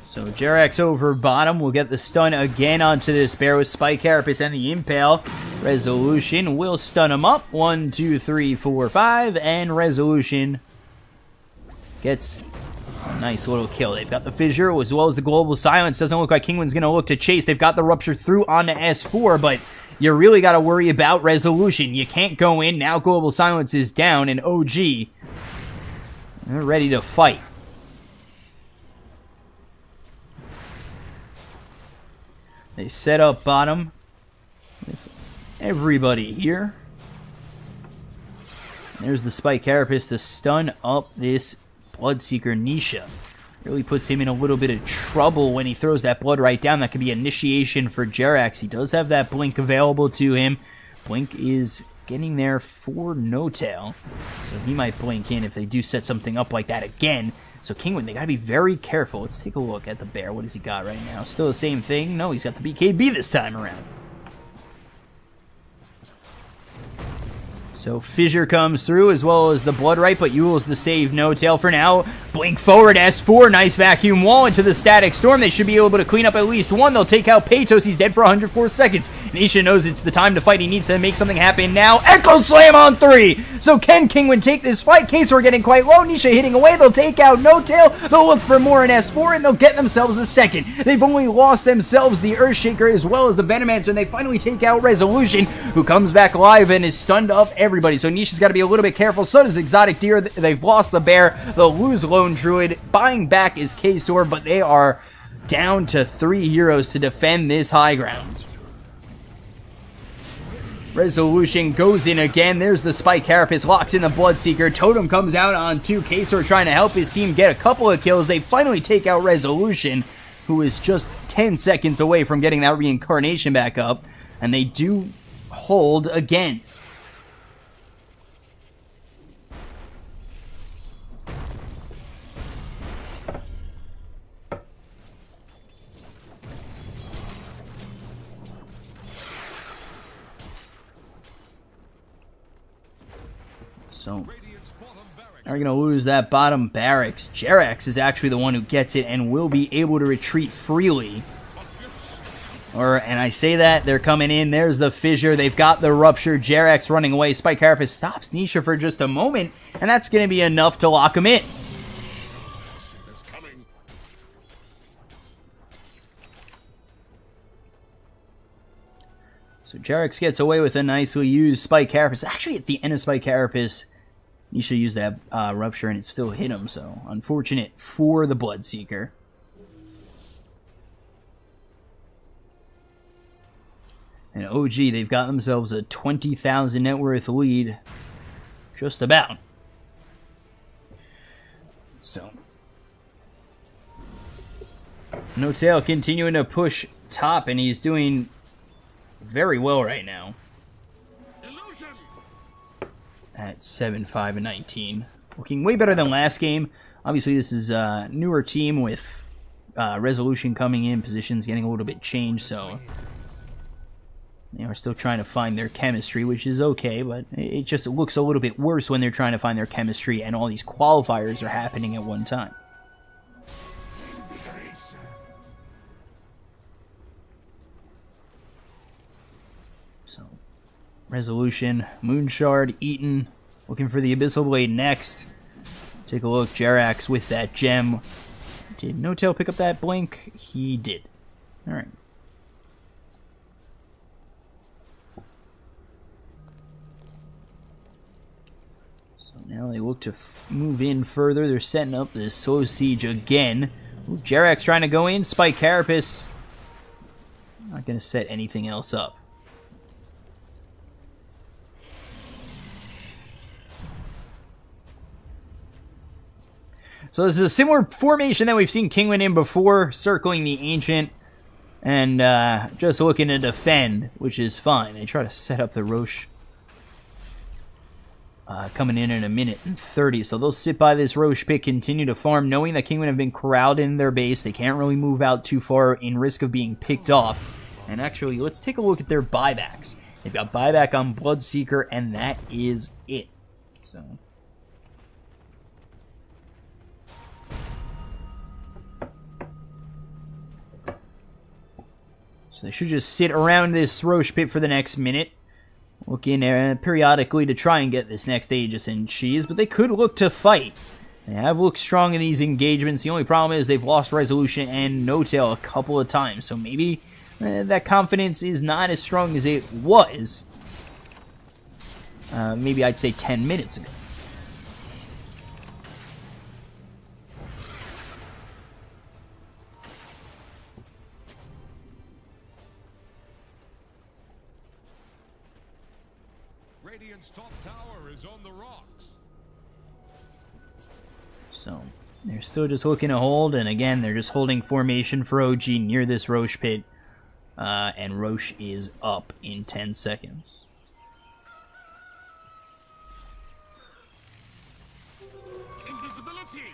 So Jerax over bottom will get the stun again onto this Bear with Spike Carapace and the Impale. Resolution will stun him up. 1, 2, 3, 4, 5, and Resolution gets a nice little kill. They've got the Fissure as well as the Global Silence. Doesn't look like Kinguin's going to look to chase. They've got the Rupture through onto S4, but you really got to worry about Resolution. You can't go in. Now Global Silence is down, and OG, they're ready to fight. They set up bottom with everybody here. There's the Spike Carapace to stun up this Bloodseeker Nisha. Really puts him in a little bit of trouble when he throws that blood right down. That could be initiation for Jerax. He does have that blink available to him. Blink is getting there for No Tail, so he might blink in if they do set something up like that again. So Kinguin, they gotta be very careful. Let's take a look at the Bear. What has he got right now? Still the same thing? No, he's got the BKB this time around. So Fissure comes through as well as the Blood Right, but Yule's to save No Tail for now. Blink forward, S4, nice vacuum wall into the Static Storm. They should be able to clean up at least one. They'll take out Peytos. He's dead for 104 seconds. Nisha knows it's the time to fight. He needs to make something happen now. Echo Slam on 3. So can Kinguin take this fight? K-Sword getting quite low. Nisha hitting away. They'll take out No Tail. They'll look for more in S4, and they'll get themselves a second. They've only lost themselves the Earthshaker as well as the Venomancer, and they finally take out Resolution, who comes back alive and is stunned up everybody. So Nisha's got to be a little bit careful. So does Exotic Deer. They've lost the Bear. They'll lose Lone Druid. Buying back is K-Sor, but they are down to 3 heroes to defend this high ground. Resolution goes in again. There's the Spike Carapace, locks in the Bloodseeker. Totem comes out on 2. K-Sor trying to help his team get a couple of kills. They finally take out Resolution, who is just 10 seconds away from getting that reincarnation back up. And they do hold again. So, are going to lose that bottom barracks. Jerax is actually the one who gets it and will be able to retreat freely. And I say that, they're coming in. There's the fissure. They've got the rupture. Jerax running away. Spike Carapace stops Nisha for just a moment, and that's going to be enough to lock him in. So Jerax gets away with a nicely used Spike Carapace. Actually, at the end of Spike Carapace, Nisha used that rupture and it still hit him, so unfortunate for the Bloodseeker. And OG, they've got themselves a 20,000 net worth lead. Just about. So. No-Tail continuing to push top, and he's doing very well right now. Illusion. At 7-5 and 19. Looking way better than last game. Obviously, this is a newer team with Resolution coming in. Positions getting a little bit changed, so they are still trying to find their chemistry, which is okay, but it just looks a little bit worse when they're trying to find their chemistry and all these qualifiers are happening at one time. So, Resolution, Moonshard, Eaton, looking for the Abyssal Blade next. Take a look, Jerax with that gem. Did No-Tail pick up that blink? He did. Alright. So now they look to move in further. They're setting up this slow siege again. Ooh, Jerax trying to go in. Spike Carapace. Not going to set anything else up. So this is a similar formation that we've seen Kinguin in before, circling the Ancient and just looking to defend, which is fine. They try to set up the Roche coming in a minute and 30, so they'll sit by this Roche pit, continue to farm, knowing that Kinguin have been corralled in their base. They can't really move out too far in risk of being picked off. And actually, let's take a look at their buybacks. They've got buyback on Bloodseeker, and that is it. So they should just sit around this Roche pit for the next minute, looking periodically to try and get this next Aegis in cheese, but they could look to fight. They have looked strong in these engagements. The only problem is they've lost Resolution and No-Tail a couple of times, so maybe that confidence is not as strong as it was. Maybe I'd say 10 minutes ago. Radiant's top tower is on the rocks. So they're still just looking to hold, and again, they're just holding formation for OG near this Roche pit. And Roche is up in 10 seconds. Invisibility.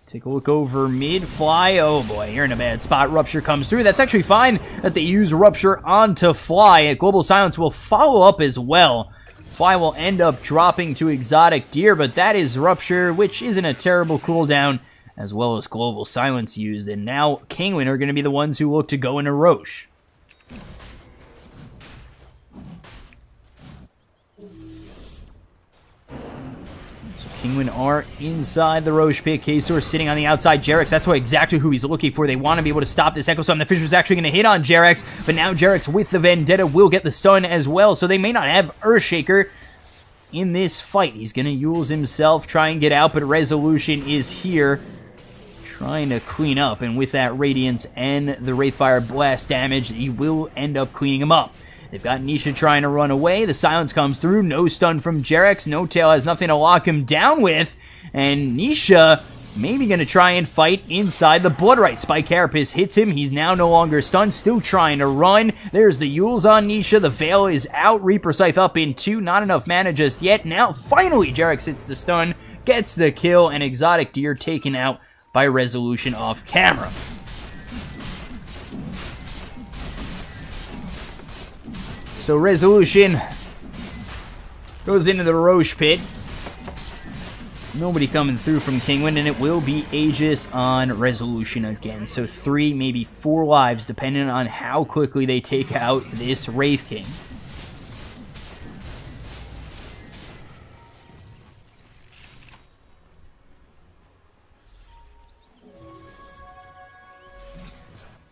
Take a look over mid. Fly. Oh boy, you're in a bad spot. Rupture comes through. That's actually fine that they use Rupture onto Fly. Global Silence will follow up as well. Fly will end up dropping to Exotic Deer, but that is Rupture, which isn't a terrible cooldown, as well as Global Silence used. And now Kinguin are going to be the ones who look to go into Roche. So Kinguin are inside the Roche pit. K-Sor sitting on the outside. Jerax, that's exactly who he's looking for. They want to be able to stop this Echo Storm. The Fisher's actually going to hit on Jerax, but now Jerax with the Vendetta will get the stun as well, so they may not have Earthshaker. in this fight. He's going to use himself, try and get out, but Resolution is here trying to clean up, and with that Radiance and the Wraithfire Blast damage, he will end up cleaning him up. They've got Nisha trying to run away. The silence comes through. No stun from Jerex. No Tail has nothing to lock him down with, and Nisha maybe going to try and fight inside the Bloodright. Spike Carapace hits him. He's now no longer stunned, still trying to run. There's the Yules on Nisha. The Veil is out. Reaper Scythe up in 2. Not enough mana just yet. Now, finally, Jerex hits the stun, gets the kill, and Exotic Deer taken out by Resolution off camera. So Resolution goes into the Roche Pit. Nobody coming through from Kinguin, and it will be Aegis on Resolution again. So 3, maybe 4 lives, depending on how quickly they take out this Wraith King.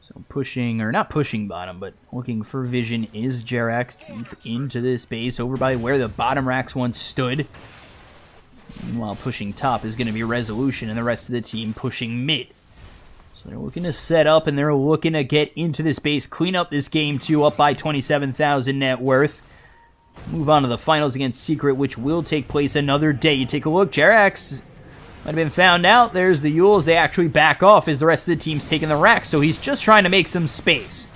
So pushing, or not pushing bottom, but looking for vision is Jerex deep into this base over by where the bottom racks once stood. Meanwhile, pushing top is going to be Resolution, and the rest of the team pushing mid. So they're looking to set up, and they're looking to get into this base, clean up this game too, up by 27,000 net worth. Move on to the finals against Secret, which will take place another day. You take a look, Jerex might have been found out. There's the Yules. They actually back off as the rest of the team's taking the racks, so he's just trying to make some space.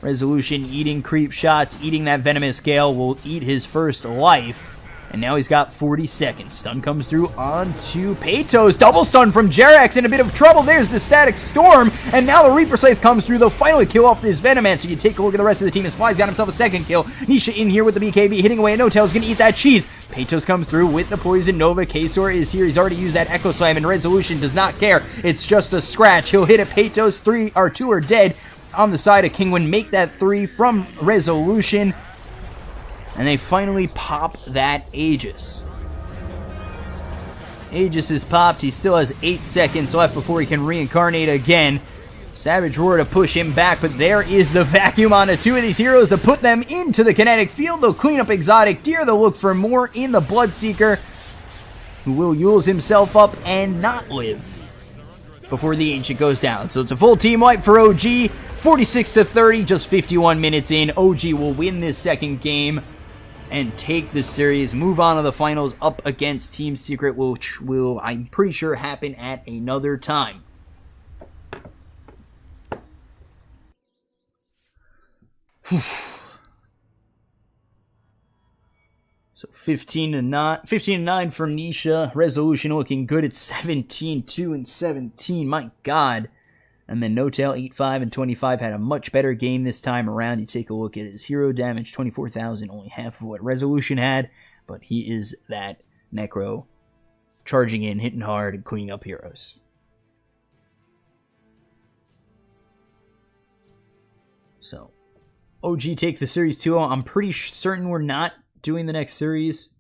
Resolution eating creep shots, eating that Venomous Gale, will eat his first life. And now he's got 40 seconds. Stun comes through onto Peytos. Double stun from Jerex, in a bit of trouble. There's the Static Storm. And now the Reaper Scythe comes through. They'll finally kill off this Venoman. So you take a look at the rest of the team. As Fly's got himself a second kill. Nisha in here with the BKB, hitting away at No Tail's going to eat that cheese. Peytos comes through with the Poison Nova. Kasor is here. He's already used that Echo Slam, and Resolution does not care. It's just a scratch. He'll hit it. Peytos. 2 are dead on the side of Kinguin. Make that 3 from Resolution. And they finally pop that Aegis. Aegis is popped. He still has 8 seconds left before he can reincarnate again. Savage Roar to push him back, but there is the vacuum onto 2 of these heroes to put them into the kinetic field. They'll clean up Exotic Deer. They'll look for more in the Bloodseeker, who will Yules himself up and not live before the Ancient goes down. So it's a full team wipe for OG. 46-30, just 51 minutes in. OG will win this second game and take the series, move on to the finals up against Team Secret, which will, I'm pretty sure, happen at another time. So 15-9 from Nisha. Resolution looking good at 17-2 and 17. My God. And then No Tail, 8-5 and 25, had a much better game this time around. You take a look at his hero damage, 24,000, only half of what Resolution had. But he is that Necro, charging in, hitting hard, and cleaning up heroes. So, OG take the series 2-0. I'm pretty certain we're not doing the next series.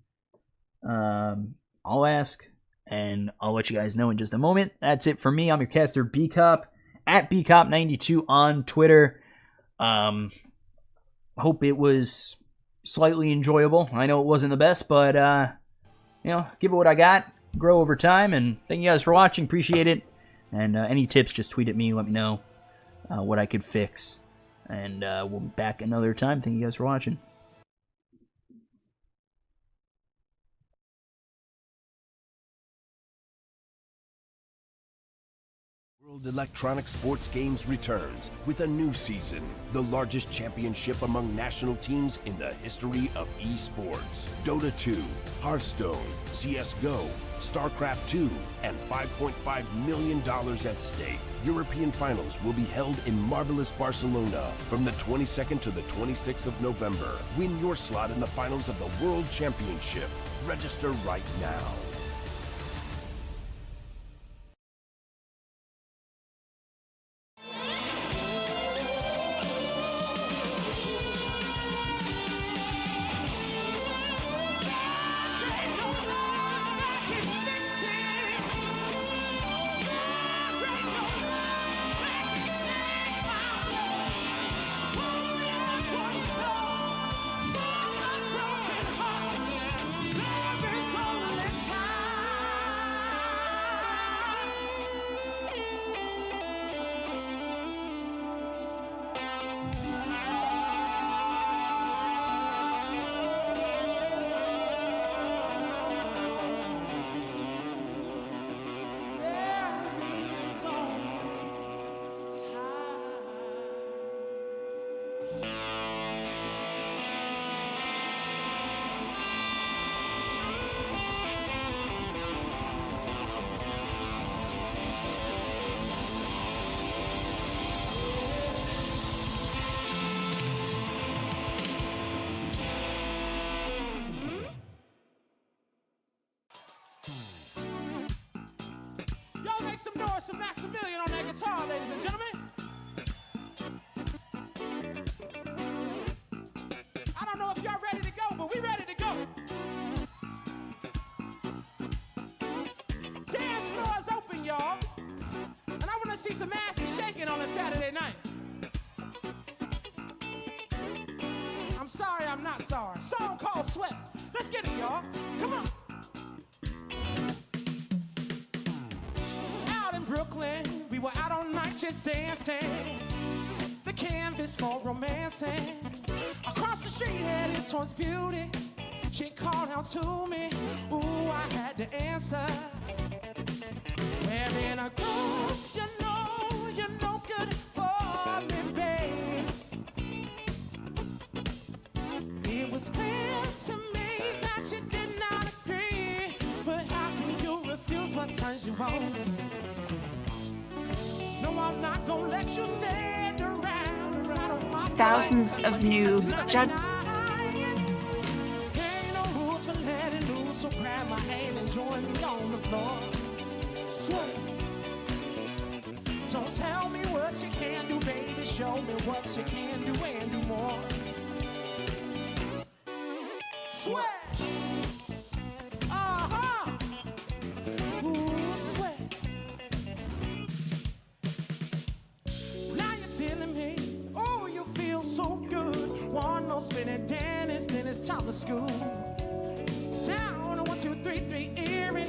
I'll ask, and I'll let you guys know in just a moment. That's it for me. I'm your caster, BCop. At BCop92 on Twitter. Hope it was slightly enjoyable. I know it wasn't the best, but, give it what I got. Grow over time, and thank you guys for watching. Appreciate it. And any tips, just tweet at me. Let me know what I could fix. And we'll be back another time. Thank you guys for watching. World Electronic Sports Games returns with a new season, the largest championship among national teams in the history of esports. Dota 2, Hearthstone, CSGO, StarCraft 2, and $5.5 million at stake. European finals will be held in marvelous Barcelona from the 22nd to the 26th of November. Win your slot in the finals of the World Championship. Register right now. Maximilian on that guitar, ladies and gentlemen. I don't know if y'all ready to go, but we ready to go. Dance floor is open, y'all. And I want to see some asses shaking on a Saturday night. I'm sorry, I'm not sorry. Song called Sweat. Let's get it, y'all. Come on. Out in Brooklyn, we were out all night just dancing. The canvas for romancing. Across the street headed towards Beauty. She called out to me. Ooh, I had to answer. Wearing a groove, you're no good for me, babe. It was clear to me that you did not agree. But how can you refuse what turns you on? No, I'm not gonna let you stand around on my Thousands of new judges. Ain't no rules for letting loose, so grab my hand and join me on the floor. Sweat. Don't tell me what you can do, baby. Show me what you can do and do more. Sweat. Ooh, sweat. Now you're feeling me. Oh, you feel so good. One more spinning Dennis, then it's time to school. Down 1, 2, 3, 3, Erie.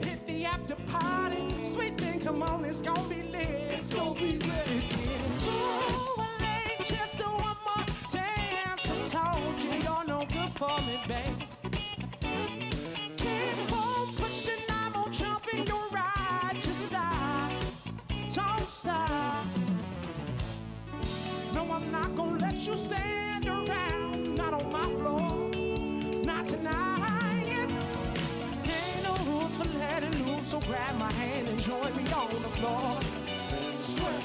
Hit the after party. Sweet thing, come on, it's gonna be lit. It's gonna be lit. It's getting too late. Just do one more dance. I told you you're no good for me, babe. Keep on pushing, I'm gonna jump in your ride. Just stop, don't stop. No, I'm not gonna let you stand around. Not on my floor, not tonight. Ain't no rules for letting loose, so grab my hand and join me on the floor. Sweat.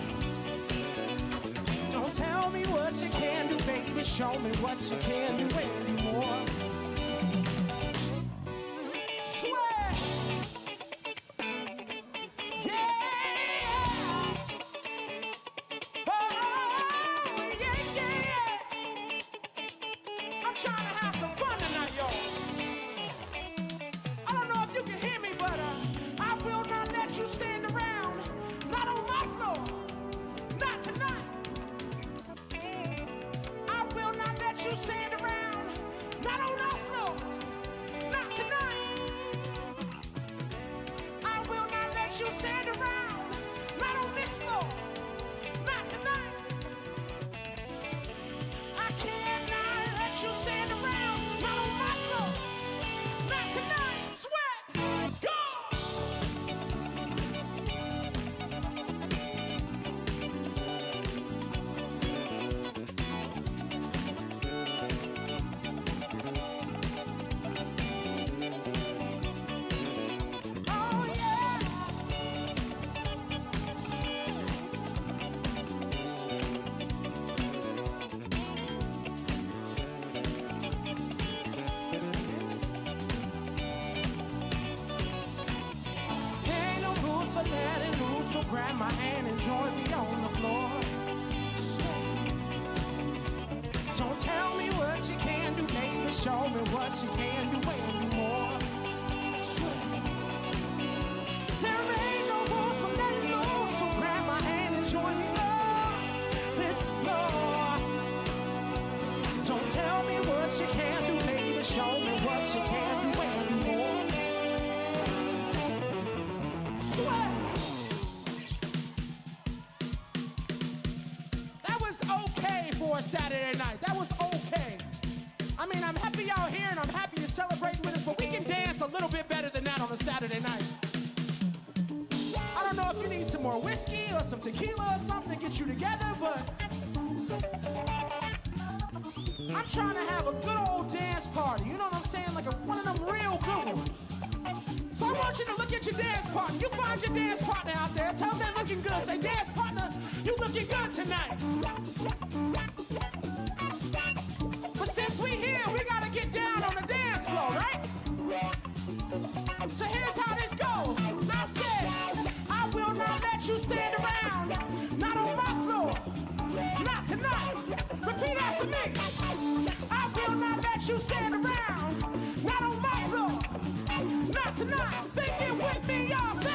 Don't tell me what you can do, baby. Show me what you can do anymore. Sweat. Yeah. Oh, yeah, yeah. I'm trying to have some fun tonight, y'all. I don't know if you can hear me, but I will not let you stand around. Not on my floor. Not tonight. I will not let you stand around. Not on our floor. Not tonight. I will not let you stand around. Not on this floor. Not tonight. I cannot let you stand around. Not on my floor. Not tonight. Sweat. Go. Oh, yeah. Ain't no rules for letting loose, so grab my hand and join me on the floor. Don't tell me what you can do, baby. Show me what you can do and more. There ain't no rules for letting loose, so grab my hand and join me on this floor. Don't tell me what you can do, baby. Show me what you can do and more. Sweat. That was okay for a Saturday night. That was okay. I mean, I'm happy y'all here and I'm happy you're celebrating with us, but we can dance a little bit better than that on a Saturday night. I don't know if you need some more whiskey or some tequila or something to get you together, but I'm trying to have a good old dance party. You know what I'm saying? Like one of them real good ones. So I want you to look at your dance partner. You find your dance partner out there. Tell them they're looking good. Say, dance partner, you looking good tonight. But since we here, we gotta get down on the dance floor, right? So here's how this goes. I said, I will not let you tonight. Sing it with me, y'all. Say,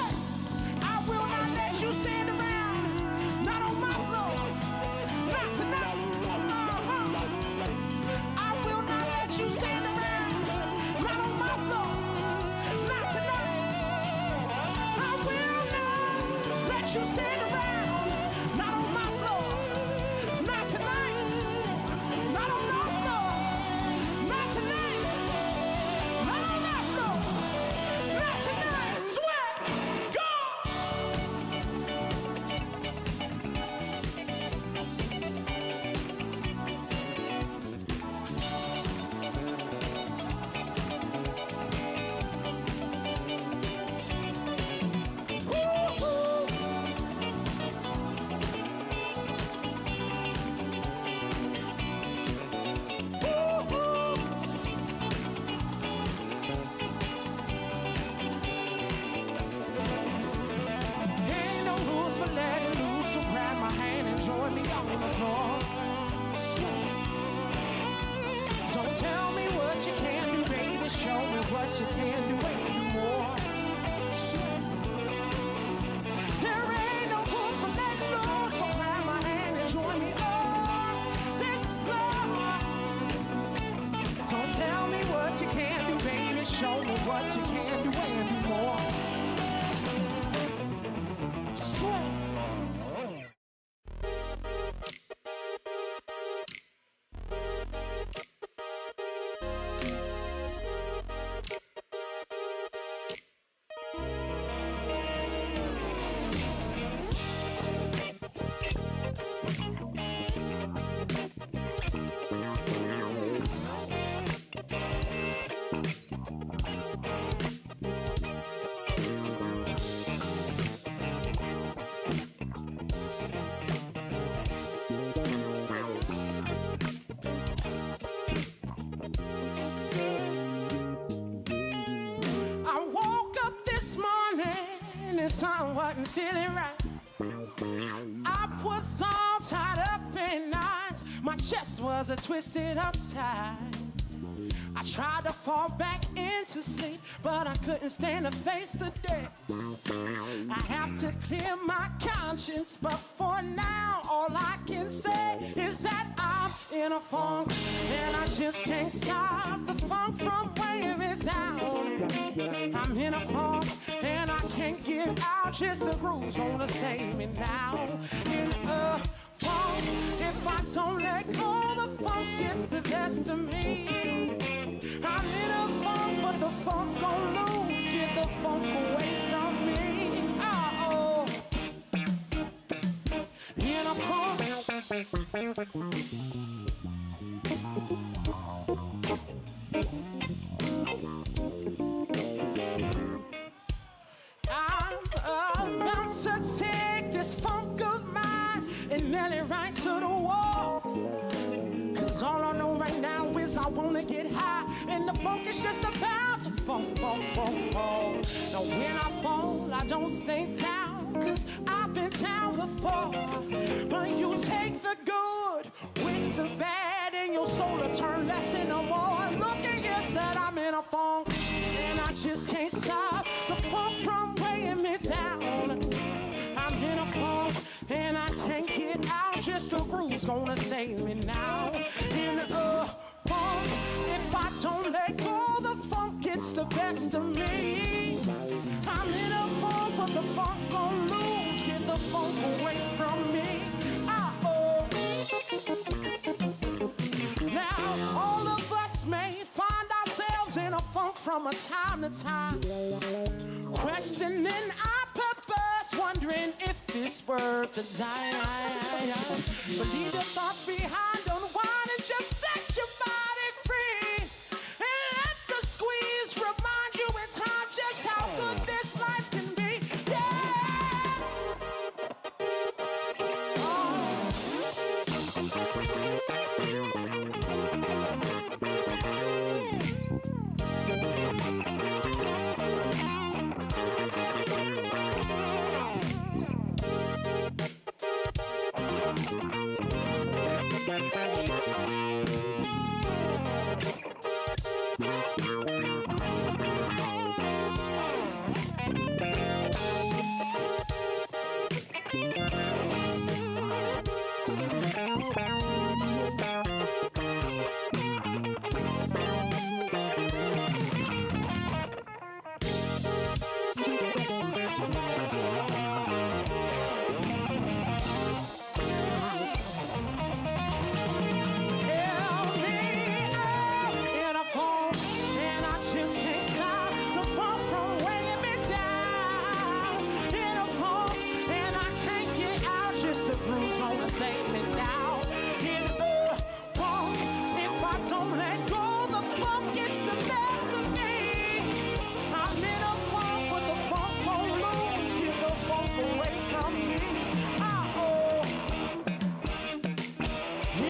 I will not let you stand around. Not on my floor. Not tonight. I will not let you stand around. Not on my floor. Not tonight. I will not let you stand around. Not on my floor. Not tonight. Not on my floor. Not tonight. Not on my floor. Not tonight. Sweat. Go. Ain't no rules for letting loose, so grab my hand and join me on the floor. Don't tell me what you can do, baby. Show me what you can do and do more. There ain't no rules for letting loose, so grab my hand and join me on this floor. Don't tell me what you can do, baby. Show me what you can do and do more. Sweat. I woke up this morning and something wasn't feeling right. I was all tied up in knots. My chest was a twisted upside. I tried to fall back into sleep, but I couldn't stand to face the day. I have to clear my conscience, but for now, all I can say is that I'm in a funk, and I just can't stop the funk from weighing me down. I'm in a funk, and I can't get out, just the groove's gonna save me now. In a funk, if I don't let go, the funk gets the best of me. I'm in a funk, but the funk gon' lose. Get the funk away from me. Oh, in a funk. I'm about to take this funk of mine and nail it right to the wall. Cause all I know right now is I wanna get high, and the funk is just about to funk. Now when I fall, I don't stay down, cause I've been down before. But you take the good with the bad, and your soul will turn less into more. Look at you, said I'm in a funk, and I just can't stop the funk from weighing me down. I'm in a funk, and I can't get out, just the groove's gonna save me now. In a funk, if I don't let go, the funk gets the best of me. I'm in a funk, but the funk gon' lose. Get the funk away from me. Now, all of us may find ourselves in a funk from a time to time, questioning our purpose, wondering if it's worth the time. But leave your thoughts behind, unwind, and just set your body free. And let the squeeze remind you in time just how good this life can be. Bye.